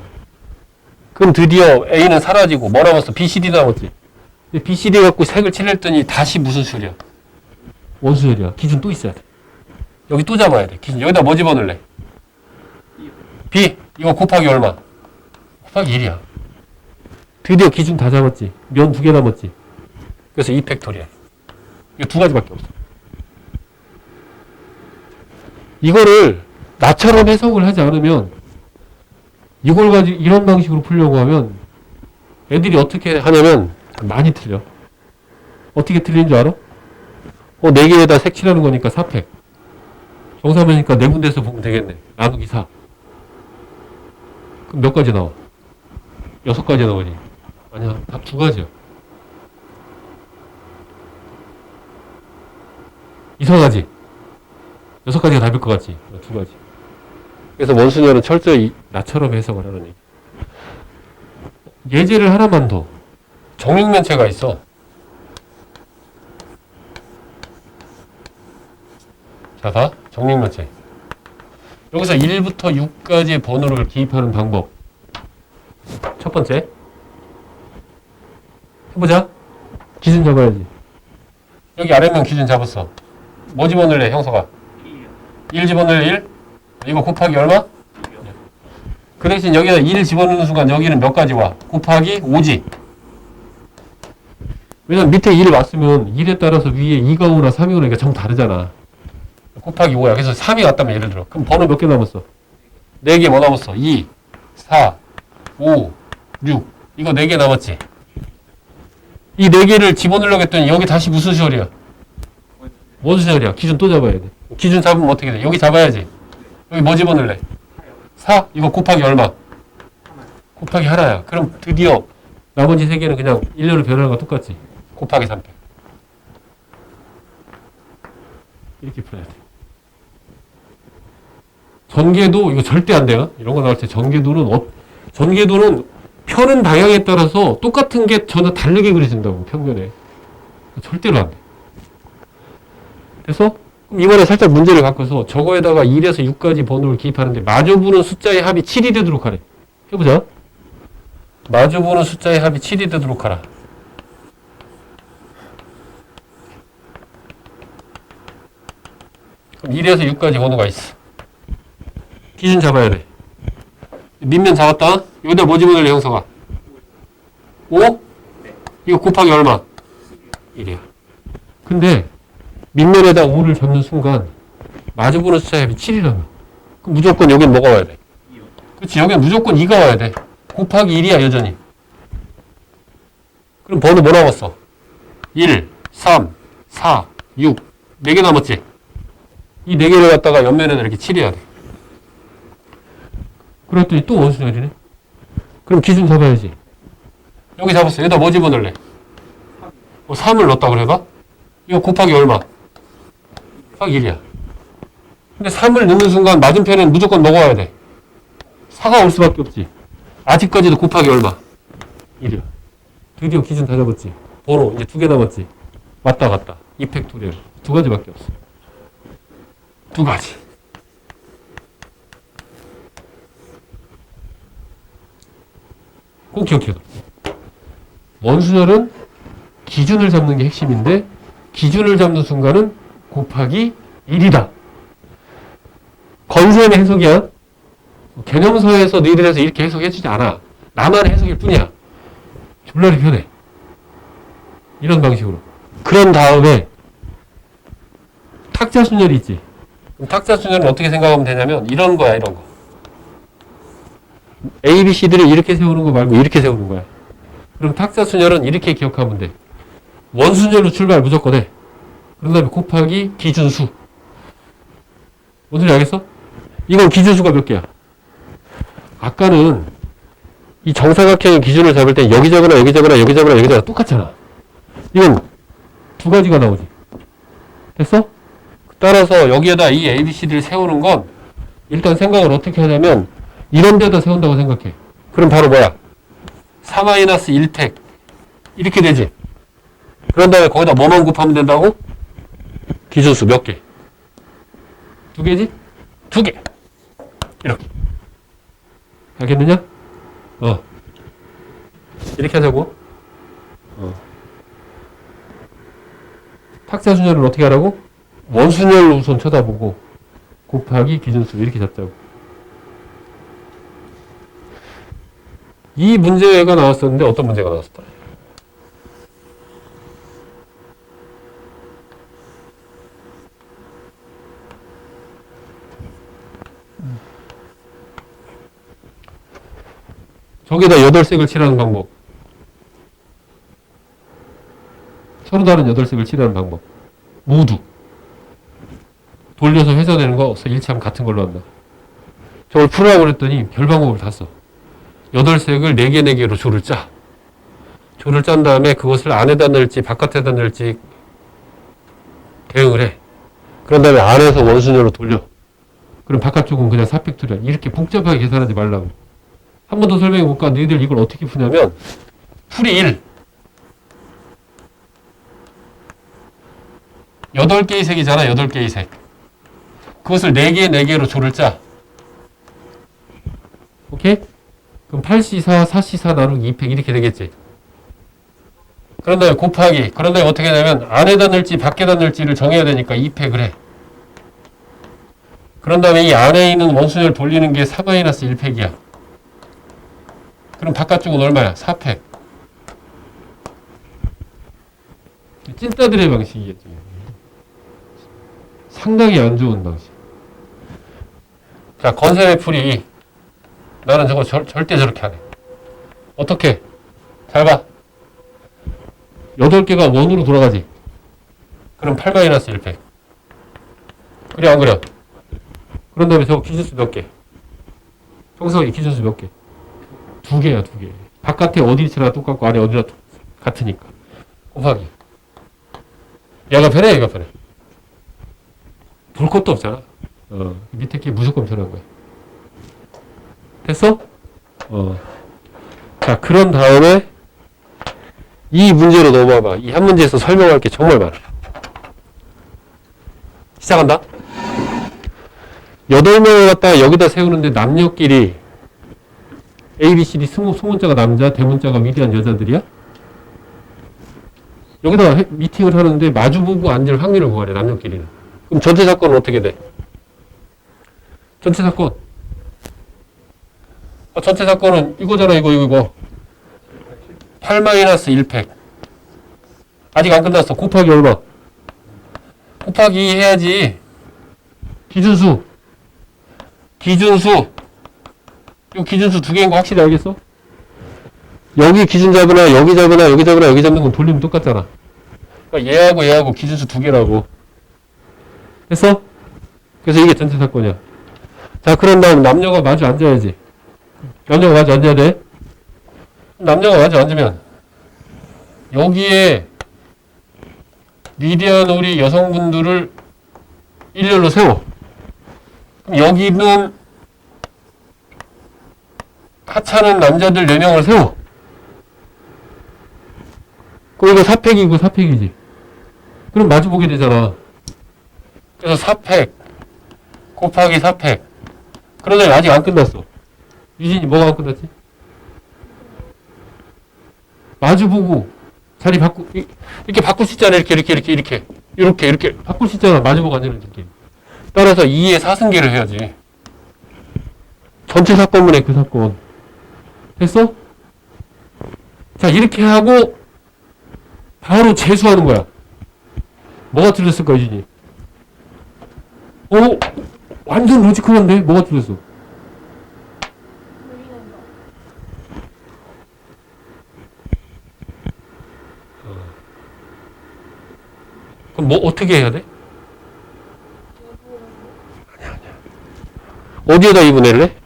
그럼 드디어 A는 사라지고 뭐 남았어? B, C, D 남았지? B, C, D 갖고 색을 칠했더니 다시 무슨 수열이야? 원수열이야. 기준 또 있어야 돼. 여기 또 잡아야 돼. 기준. 여기다 뭐 집어넣을래? B. 이거 곱하기 얼마? 곱하기 1이야. 드디어 기준 다 잡았지. 면 2개 남았지. 그래서 2팩토리야. 이거 2가지밖에 없어. 이거를 나처럼 해석을 하지 않으면 이걸 가지고 이런 방식으로 풀려고 하면 애들이 어떻게 하냐면 많이 틀려. 어떻게 틀리는 줄 알아? 4개에다 색칠하는 거니까 4팩. 정사면이니까 4군데서 보면 되겠네. 나누기 4. 그럼 몇 가지 나와? 6가지 나오지. 아니야, 다 2가지야. 이상하지? 6가지가 답일 것 같지? 2가지. 그래서 원순열은 철저히 나처럼 해석을 하는 얘기. 예제를 하나만 더. 정육면체가 있어. 자, 봐. 정육면체. 여기서 1부터 6까지의 번호를 기입하는 방법. 첫 번째. 해보자. 기준 잡아야지. 여기 아래면 기준 잡았어. 뭐 집어넣을래, 형서가? 1 집어넣을래, 1? 이거 곱하기 얼마? 그 대신 여기다 1 집어넣는 순간 여기는 몇 가지 와? 곱하기 5지. 왜냐면 밑에 1 왔으면 1에 따라서 위에 2가 오나 3이 오니까 정 다르잖아. 곱하기 5야. 그래서 3이 왔다면 예를 들어. 그럼 번호 몇 개 남았어? 4개 뭐 남았어? 2, 4, 5, 6. 이거 4개 남았지? 이 4개를 집어넣으려고 했더니 여기 다시 무슨 수열이야? 뭔 수열이야? 기준 또 잡아야 돼. 기준 잡으면 어떻게 돼? 여기 잡아야지. 여기 뭐 집어넣을래? 4? 이거 곱하기 얼마? 곱하기 하나야. 그럼 드디어 나머지 3개는 그냥 일렬로 변하는 거 똑같지? 곱하기 3팩. 이렇게 풀어야 돼. 전개도 이거 절대 안 돼요. 이런 거 나올 때 전개도는 펴는 방향에 따라서 똑같은 게 전혀 다르게 그려진다고, 평면에. 절대로 안 돼. 그래서 이번에 살짝 문제를 바꿔서 저거에다가 1에서 6까지 번호를 기입하는데 마주보는 숫자의 합이 7이 되도록 하래. 해보자. 마주보는 숫자의 합이 7이 되도록 하라. 그럼 1에서 6까지 번호가 있어. 기준 잡아야 돼. 밑면 잡았다. 여기다 뭐 집어넣을래, 형서가? 5? 이거 곱하기 얼마? 1이야. 근데 밑면에다 5를 잡는 순간 마주보는 숫자의 합이 7이라며. 그럼 무조건 여긴 뭐가 와야 돼? 그렇지. 여긴 무조건 2가 와야 돼. 곱하기 1이야, 여전히. 그럼 번호 뭐 남았어? 1, 3, 4, 6. 4개 남았지? 이 4개를 갖다가 옆면에다 이렇게 칠해야 돼. 그랬더니 또 원수열이네. 그럼 기준 잡아야지. 여기 잡았어. 여기다 뭐 집어넣을래? 3을 넣었다고 그래봐? 이거 곱하기 얼마? 곱하기 1이야. 근데 3을 넣는 순간 맞은편에는 무조건 먹어야 돼. 4가 올 수밖에 없지. 아직까지도 곱하기 얼마? 1이야. 드디어 기준 다 잡았지. 번호 이제 2개 남았지. 왔다 갔다. 2팩토리얼. 두 가지밖에 없어. 두 가지. 꼭 기억해둬. 원순열은 기준을 잡는 게 핵심인데 기준을 잡는 순간은 곱하기 1이다. 건쌤의 해석이야. 개념서에서 너희들에서 이렇게 해석해주지 않아. 나만의 해석일 뿐이야. 졸라리 편해. 이런 방식으로. 그런 다음에 탁자순열이 있지. 그럼 탁자순열은 어떻게 생각하면 되냐면 이런 거야, 이런 거. A, B, C들을 이렇게 세우는 거 말고 이렇게 세우는 거야. 그럼 탁자순열은 이렇게 기억하면 돼. 원순열로 출발 무조건 해. 그런 다음에 곱하기 기준수. 뭔 소리 알겠어? 이건 기준수가 몇 개야? 아까는 이 정사각형의 기준을 잡을 땐 여기 잡으나 여기 잡으나 여기 잡으나 여기 잡으나 똑같잖아. 이건 두 가지가 나오지. 됐어? 따라서 여기에다 이 A, B, C들을 세우는 건 일단 생각을 어떻게 하냐면 이런 데다 세운다고 생각해. 그럼 바로 뭐야? 4-1팩 이렇게 되지. 그런 다음에 거기다 뭐만 곱하면 된다고? 기준수 몇 개? 두 개지? 두 개. 이렇게. 알겠느냐? 이렇게 하자고. 탁자순열을 어떻게 하라고? 원순열로 우선 쳐다보고 곱하기 기준수 이렇게 잡자고. 이 문제가 나왔었는데 어떤 문제가 나왔었다? 저기다 8색을 칠하는 방법. 서로 다른 8색을 칠하는 방법. 모두. 돌려서 회전되는 거 일치하면 같은 걸로 한다. 저걸 풀으라고 그랬더니 별 방법을 다 써. 8색을 4개, 4개로 조를 짜. 조를 짠 다음에 그것을 안에다 넣을지 바깥에다 넣을지 대응을 해. 그런 다음에 안에서 원순열로 돌려. 그럼 바깥쪽은 그냥 4팩토리얼. 이렇게 복잡하게 계산하지 말라고. 한 번 더 설명해 볼까? 너희들 이걸 어떻게 푸냐면 풀이 1. 8개의 색이잖아. 8개의 색. 그것을 4개, 4개로 조를 짜. 오케이? 그럼 8C4, 4C4 나누기 2팩 이렇게 되겠지. 그런 다음에 곱하기. 그런 다음에 어떻게 하냐면 안에다 넣을지 밖에다 넣을지를 정해야 되니까 2팩을 해. 그런 다음에 이 안에 있는 원순열 돌리는 게 4-1팩이야. 그럼 바깥쪽은 얼마야? 4팩. 찐따들의 방식이겠지. 상당히 안 좋은 방식. 자, 건셈의 풀이 나는 저거 절대 저렇게 안 해. 어떻게? 잘 봐. 8개가 원으로 돌아가지. 그럼 8-1팩. 그래 안 그래? 그런 다음에 저거 기준수 몇 개? 정석이 기준수 몇 개? 2개야, 2개. 바깥에 어디 치나 똑같고 안에 어디나 같으니까. 곱하기. 얘가 편해, 얘가 편해. 볼 것도 없잖아. 밑에 게 무조건 편한 거야. 됐어? 자, 그런 다음에 이 문제로 넘어와봐. 이 한 문제에서 설명할 게 정말 많아. 시작한다. 8명을 갖다가 여기다 세우는데 남녀끼리 A, B, C, D 소문자가 남자, 대문자가 위대한 여자들이야? 여기다가 미팅을 하는데 마주보고 앉을 확률을 구하래, 남녀끼리는. 그럼 전체 사건은 어떻게 돼? 전체 사건. 전체 사건은 이거잖아, 이거. 8-1팩. 아직 안 끝났어. 곱하기 얼마? 곱하기 해야지. 기준수. 이 기준수 2개인 거 확실히 알겠어? 여기 기준 잡으나, 여기 잡으나, 여기 잡으나, 여기 잡는 건 돌리면 똑같잖아. 그러니까 얘하고 기준수 2개라고. 됐어? 그래서 이게 전체 사건이야. 자, 그런 다음 남녀가 마주 앉아야지. 남녀가 마주 앉아야 돼. 남녀가 마주 앉으면 여기에 미디안 우리 여성분들을 일렬로 세워. 그럼 여기는 하찮은 남자들 4명을 세워. 그럼 이거 4팩이고 4팩이지. 그럼 마주보게 되잖아. 그래서 4팩 곱하기 4팩. 그러더니 아직 안 끝났어. 유진이 뭐가 안 끝났지? 마주보고 자리 이렇게 바꿀 수 있잖아. 이렇게 바꿀 수 있잖아. 마주보고 앉으면 이렇게. 따라서 2의 4승계를 해야지. 전체 사건분의 그 사건. 됐어? 자, 이렇게 하고 바로 재수하는 거야. 뭐가 틀렸을까, 유진이? 완전 로지컬한데? 뭐가 틀렸어? 보이는 거. 그럼 뭐 어떻게 해야 돼? 어디에다 2분의 1을 해?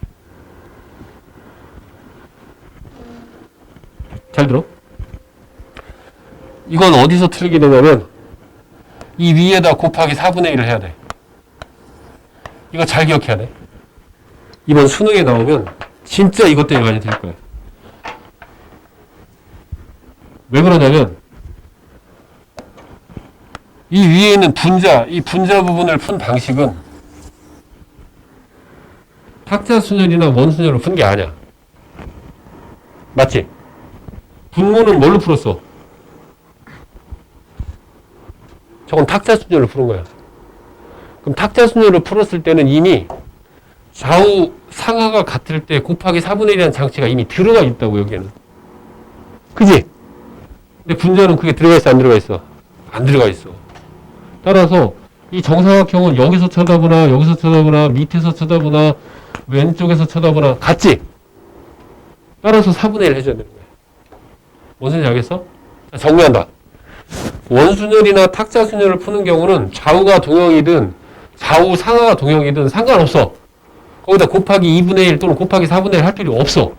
잘 들어? 이건 어디서 틀리게 되냐면 이 위에다 곱하기 4분의 1을 해야 돼. 이거 잘 기억해야 돼. 이번 수능에 나오면 진짜 이것 때문에 많이 틀릴 거야. 왜 그러냐면 이 위에 있는 분자, 이 분자 부분을 푼 방식은 탁자순열이나 원순열로 푼 게 아니야. 맞지? 분모는 뭘로 풀었어? 저건 탁자순열로 푸는 거야. 그럼 탁자순열로 풀었을 때는 이미 좌우 상하가 같을 때 곱하기 4분의 1이라는 장치가 이미 들어가 있다고, 여기에는. 그지? 근데 분자는 그게 들어가 있어, 안 들어가 있어? 안 들어가 있어. 따라서 이 정사각형은 여기서 쳐다보나 여기서 쳐다보나 밑에서 쳐다보나 왼쪽에서 쳐다보나 같지? 따라서 4분의 1 해줘야 되는 거야. 뭔 소리인지 알겠어? 자, 정리한다. 원순열이나 탁자순열을 푸는 경우는 좌우가 동형이든 좌우 상하가 동형이든 상관없어. 거기다 곱하기 2분의 1 또는 곱하기 4분의 1 할 필요 없어.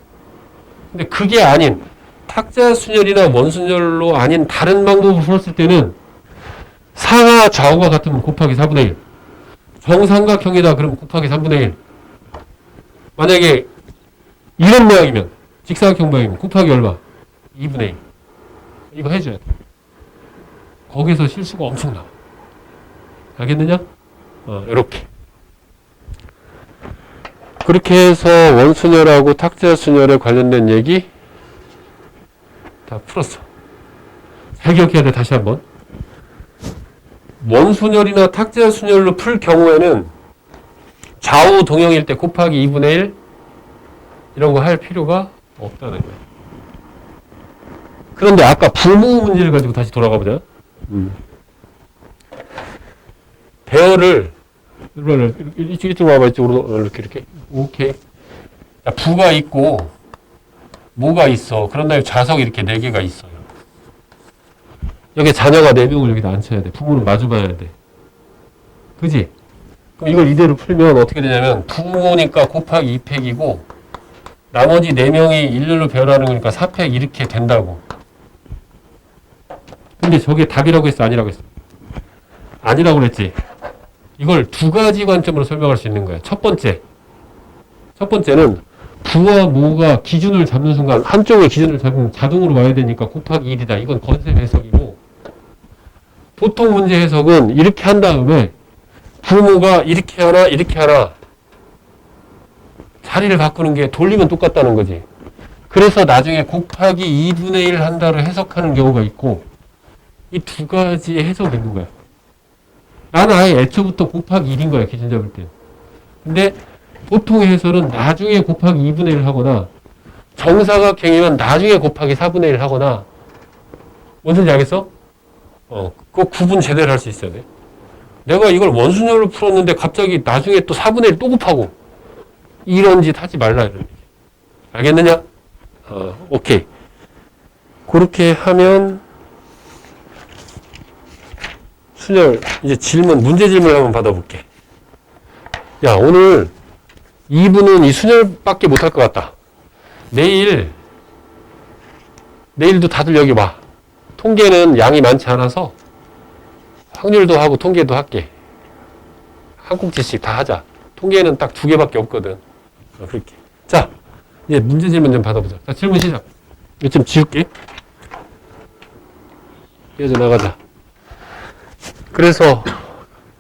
근데 그게 아닌 탁자순열이나 원순열로 아닌 다른 방법으로 풀었을 때는 상하 좌우가 같으면 곱하기 4분의 1. 정삼각형이다 그러면 곱하기 3분의 1. 만약에 이런 모양이면 직사각형 모양이면 곱하기 얼마? 2분의 1. 이거 해줘야 돼. 거기서 실수가 엄청 나와. 알겠느냐? 이렇게. 그렇게 해서 원순열하고 탁자순열에 관련된 얘기 다 풀었어. 잘 기억해야 돼. 다시 한번. 원순열이나 탁자순열로 풀 경우에는 좌우 동형일 때 곱하기 2분의 1 이런 거 할 필요가 없다는 거야. 그런데 아까 부모 문제를 가지고 다시 돌아가 보자. 배열을 이쪽으로 와봐. 이쪽으로 이렇게. 오케이. 자, 부가 있고 모가 있어. 그런 다음에 좌석이 이렇게 4개가 있어요. 여기 자녀가 4명을 여기다 앉혀야 돼. 부모는 마주봐야 돼. 그지? 그럼 이걸 이대로 풀면 어떻게 되냐면 부모니까 곱하기 2팩이고 나머지 4명이 일렬로 배열하는 거니까 4팩 이렇게 된다고. 근데 저게 답이라고 했어? 아니라고 했어? 아니라고 그랬지? 이걸 두 가지 관점으로 설명할 수 있는 거야. 첫 번째는 부와 모가 기준을 잡는 순간 한쪽의 기준을 잡으면 자동으로 와야 되니까 곱하기 1이다. 이건 건셈 해석이고, 보통 문제 해석은 이렇게 한 다음에 부모가 이렇게 하나 자리를 바꾸는 게 돌리면 똑같다는 거지. 그래서 나중에 곱하기 2분의 1 한다로 해석하는 경우가 있고, 이 두 가지의 해석이 있는 거야. 나는 아예 애초부터 곱하기 1인 거야, 기준 잡을 때. 근데 보통의 해설은 나중에 곱하기 2분의 1 하거나 정사각형이면 나중에 곱하기 4분의 1 하거나, 뭔지 알겠어? 그 구분 제대로 할 수 있어야 돼. 내가 이걸 원순열로 풀었는데 갑자기 나중에 또 4분의 1 또 곱하고 이런 짓 하지 말라 이런 얘기. 알겠느냐? 오케이. 그렇게 하면 순열 이제 문제 질문을 한번 받아볼게. 야, 오늘 2부는 이 순열밖에 못할 것 같다. 내일도 다들 여기 와. 통계는 양이 많지 않아서 확률도 하고 통계도 할게. 한 꼭지씩 다 하자. 통계는 딱 2개밖에 없거든. 그렇게. 자, 이제 문제 질문 좀 받아보자. 자, 질문 시작. 이거 좀 지울게. 이어져 나가자. 그래서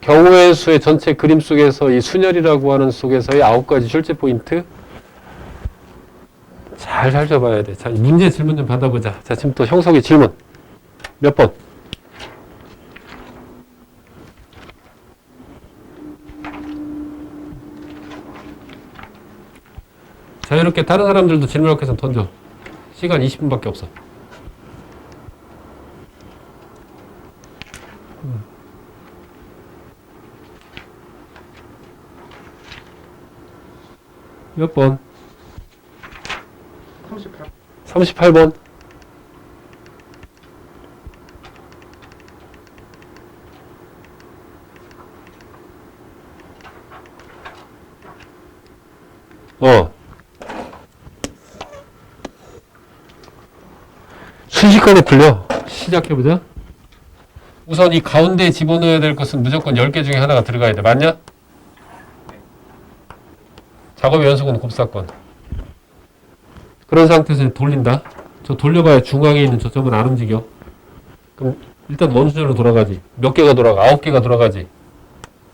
경우의 수의 전체 그림 속에서 이 순열이라고 하는 속에서의 9가지 출제 포인트 잘 살펴봐야 돼. 자, 문제 질문 좀 받아보자. 자, 지금 또 형석이 질문. 몇 번? 자유롭게 다른 사람들도 질문할 것은 던져. 시간 20분밖에 없어. 몇 번? 38. 38번. 순식간에 풀려. 시작해보자. 우선 이 가운데에 집어넣어야 될 것은 무조건 10개 중에 하나가 들어가야 돼. 맞냐? 작업의 연속은 곱사건. 그런 상태에서 돌린다. 저 돌려봐야 중앙에 있는 저 점은 안 움직여. 그럼 일단 원순열로 돌아가지. 몇 개가 돌아가? 9개가 돌아가지.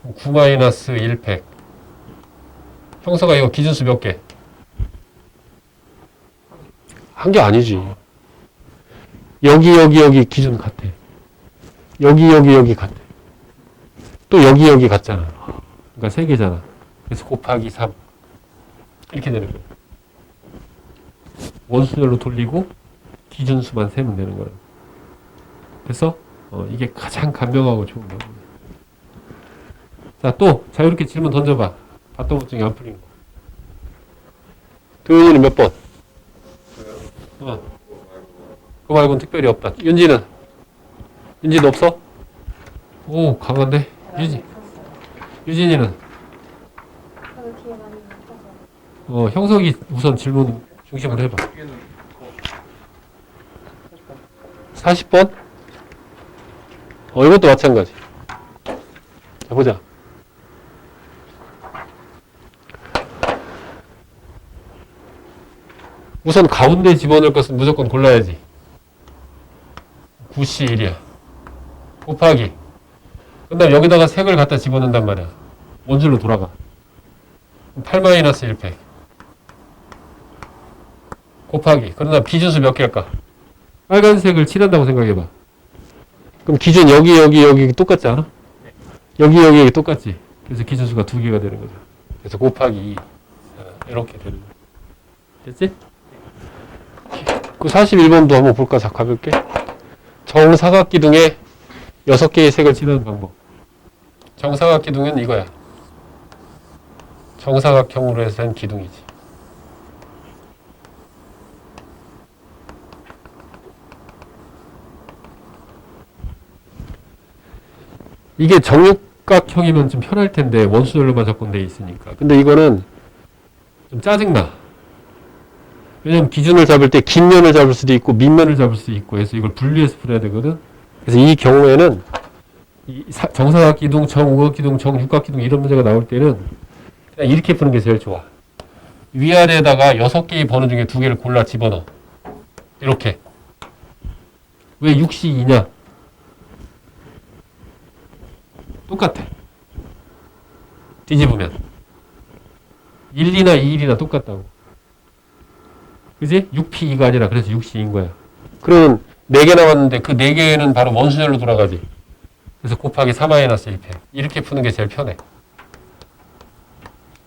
9-1팩. 형사가 이거 기준수 몇 개? 한 게 아니지. 여기 기준 같아. 여기 같아. 또 여기 같잖아. 그러니까 3개잖아. 그래서 곱하기 3. 이렇게 되는 거야. 원순열로 돌리고 기준수만 세면 되는 거야. 그래서 이게 가장 간명하고 좋은 거야. 자, 또 자유롭게 질문 던져봐. 봤던 것 중에 안 풀린 거. 도윤이는 몇 번? 그거 말고는 특별히 없다. 윤지는? 윤지도 없어? 오, 강한데? 유진이는? 저도 뒤에 많이 붙어서. 형석이 우선 질문 중심으로 해봐. 40번? 이것도 마찬가지. 자, 보자. 우선 가운데 집어넣을 것은 무조건 골라야지. 9C1이야. 곱하기. 그 다음 여기다가 색을 갖다 집어넣는단 말이야. 원줄로 돌아가. 8-1팩. 곱하기. 그러나 비준수 몇 개일까? 빨간색을 칠한다고 생각해봐. 그럼 기준 여기 똑같지 않아? 여기 똑같지? 그래서 기준수가 2개가 되는 거죠. 그래서 곱하기 2. 이렇게 되는 거야. 됐지? 그 41번도 한번 볼까? 자, 가볍게. 정사각기둥에 6개의 색을 칠하는 방법. 정사각기둥은 이거야. 정사각형으로 해서 된 기둥이지. 이게 정육각형이면 좀 편할 텐데 원수열로만 접근되어 있으니까. 근데 이거는 좀 짜증나. 왜냐면 기준을 잡을 때 긴 면을 잡을 수도 있고 밑면을 잡을 수도 있고 해서 이걸 분리해서 풀어야 되거든. 그래서 이 경우에는 이 정사각기둥, 정우각기둥, 정육각기둥 이런 문제가 나올 때는 그냥 이렇게 푸는 게 제일 좋아. 위아래에다가 6개의 번호 중에 2개를 골라 집어넣어. 이렇게. 왜 6C2냐? 똑같아. 뒤집으면. 1이나 2일이나 똑같다고. 그지? 6P2가 아니라 그래서 6C인 거야. 그러면 4개 남았는데 그 4개는 바로 원순열로 돌아가지. 그래서 곱하기 3-1팩. 이렇게 푸는 게 제일 편해.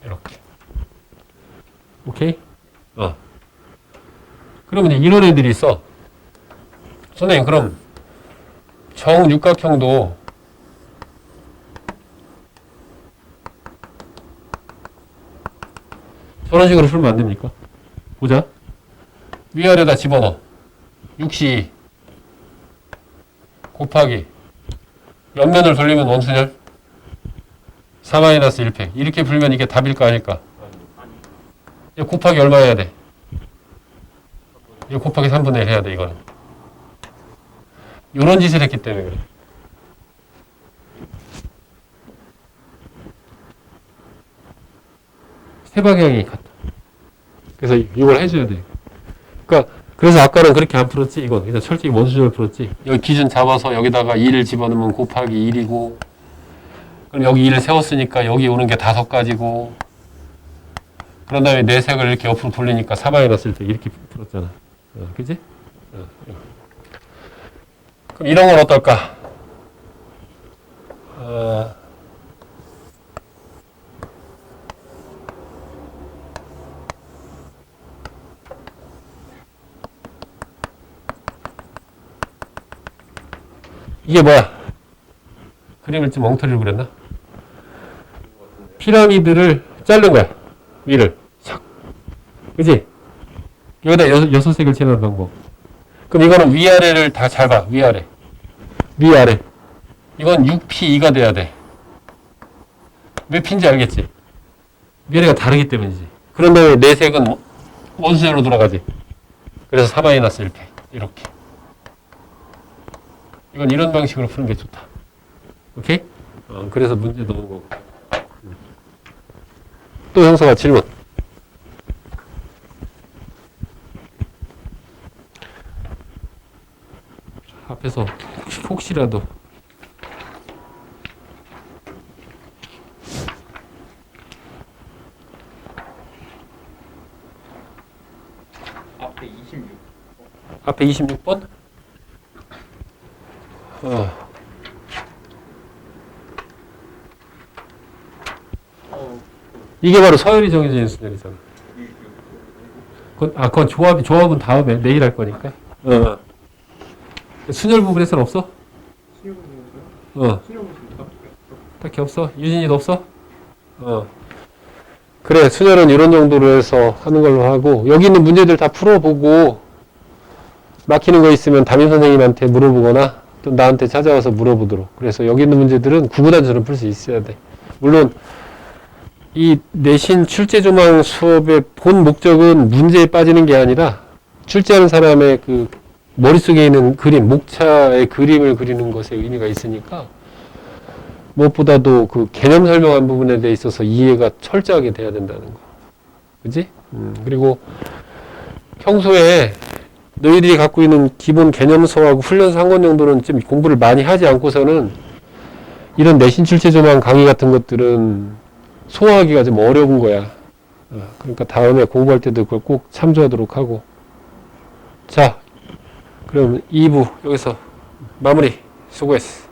이렇게. 오케이? 그러면 이제 이런 애들이 있어. 선생님, 그럼 정육각형도 저런 식으로 풀면 안 됩니까? 보자. 위아래다 집어넣어. 6C 곱하기 옆면을 돌리면 원순열 3-1팩. 이렇게 풀면 이게 답일까 아닐까? 이거 곱하기 얼마 해야 돼? 이거 곱하기 3분의 1 해야 돼, 이거는. 이런 짓을 했기 때문에 그래. 세 방향이 같다. 그래서 이걸 해줘야 돼. 그러니까 그래서 아까는 그렇게 안 풀었지. 이건 그냥 철저히 원수적으로 풀었지. 여기 기준 잡아서 여기다가 2를 집어넣으면 곱하기 1이고, 그럼 여기 2를 세웠으니까 여기 오는 게 5가지고, 그런 다음에 내색을 이렇게 옆으로 돌리니까 4-1때 이렇게 풀었잖아. 그지? 그럼 이런 건 어떨까? 이게 뭐야? 그림을 좀 엉터리로 그렸나? 피라미드를 자른 거야. 위를. 샥. 그지? 여기다 여섯 색을 칠하는 방법. 그럼 이거는 위아래를 다 잘 봐. 위아래. 위아래. 이건 6P2가 돼야 돼. 몇 P인지 알겠지? 위아래가 다르기 때문이지. 그런 다음에 내 색은 원수대로 돌아가지. 그래서 4-1P. 이렇게. 이건 이런 방식으로 푸는 게 좋다. 오케이? 그래서 문제 넣은 거고. 또 형사가 질문. 앞에서 혹시라도. 앞에 26. 앞에 26번? 이게 바로 서열이 정해져 있는 순열이잖아. 그건 조합은 다음에 내일 할 거니까. 순열 부분에서는 없어? 딱히 없어? 유진이도 없어? 그래, 순열은 이런 정도로 해서 하는 걸로 하고, 여기 있는 문제들 다 풀어보고, 막히는 거 있으면 담임 선생님한테 물어보거나, 또 나한테 찾아와서 물어보도록. 그래서 여기 있는 문제들은 구구단처럼 풀 수 있어야 돼. 물론, 이 내신 출제조망 수업의 본 목적은 문제에 빠지는 게 아니라, 출제하는 사람의 그 머릿속에 있는 그림, 목차의 그림을 그리는 것에 의미가 있으니까, 무엇보다도 그 개념 설명한 부분에 대해 있어서 이해가 철저하게 돼야 된다는 거. 그지? 그리고 평소에 너희들이 갖고 있는 기본 개념서하고 훈련서 한 권 정도는 좀 공부를 많이 하지 않고서는 이런 내신 출제 조망 강의 같은 것들은 소화하기가 좀 어려운 거야. 그러니까 다음에 공부할 때도 그걸 꼭 참조하도록 하고. 자, 그럼 2부 여기서 마무리. 수고했어.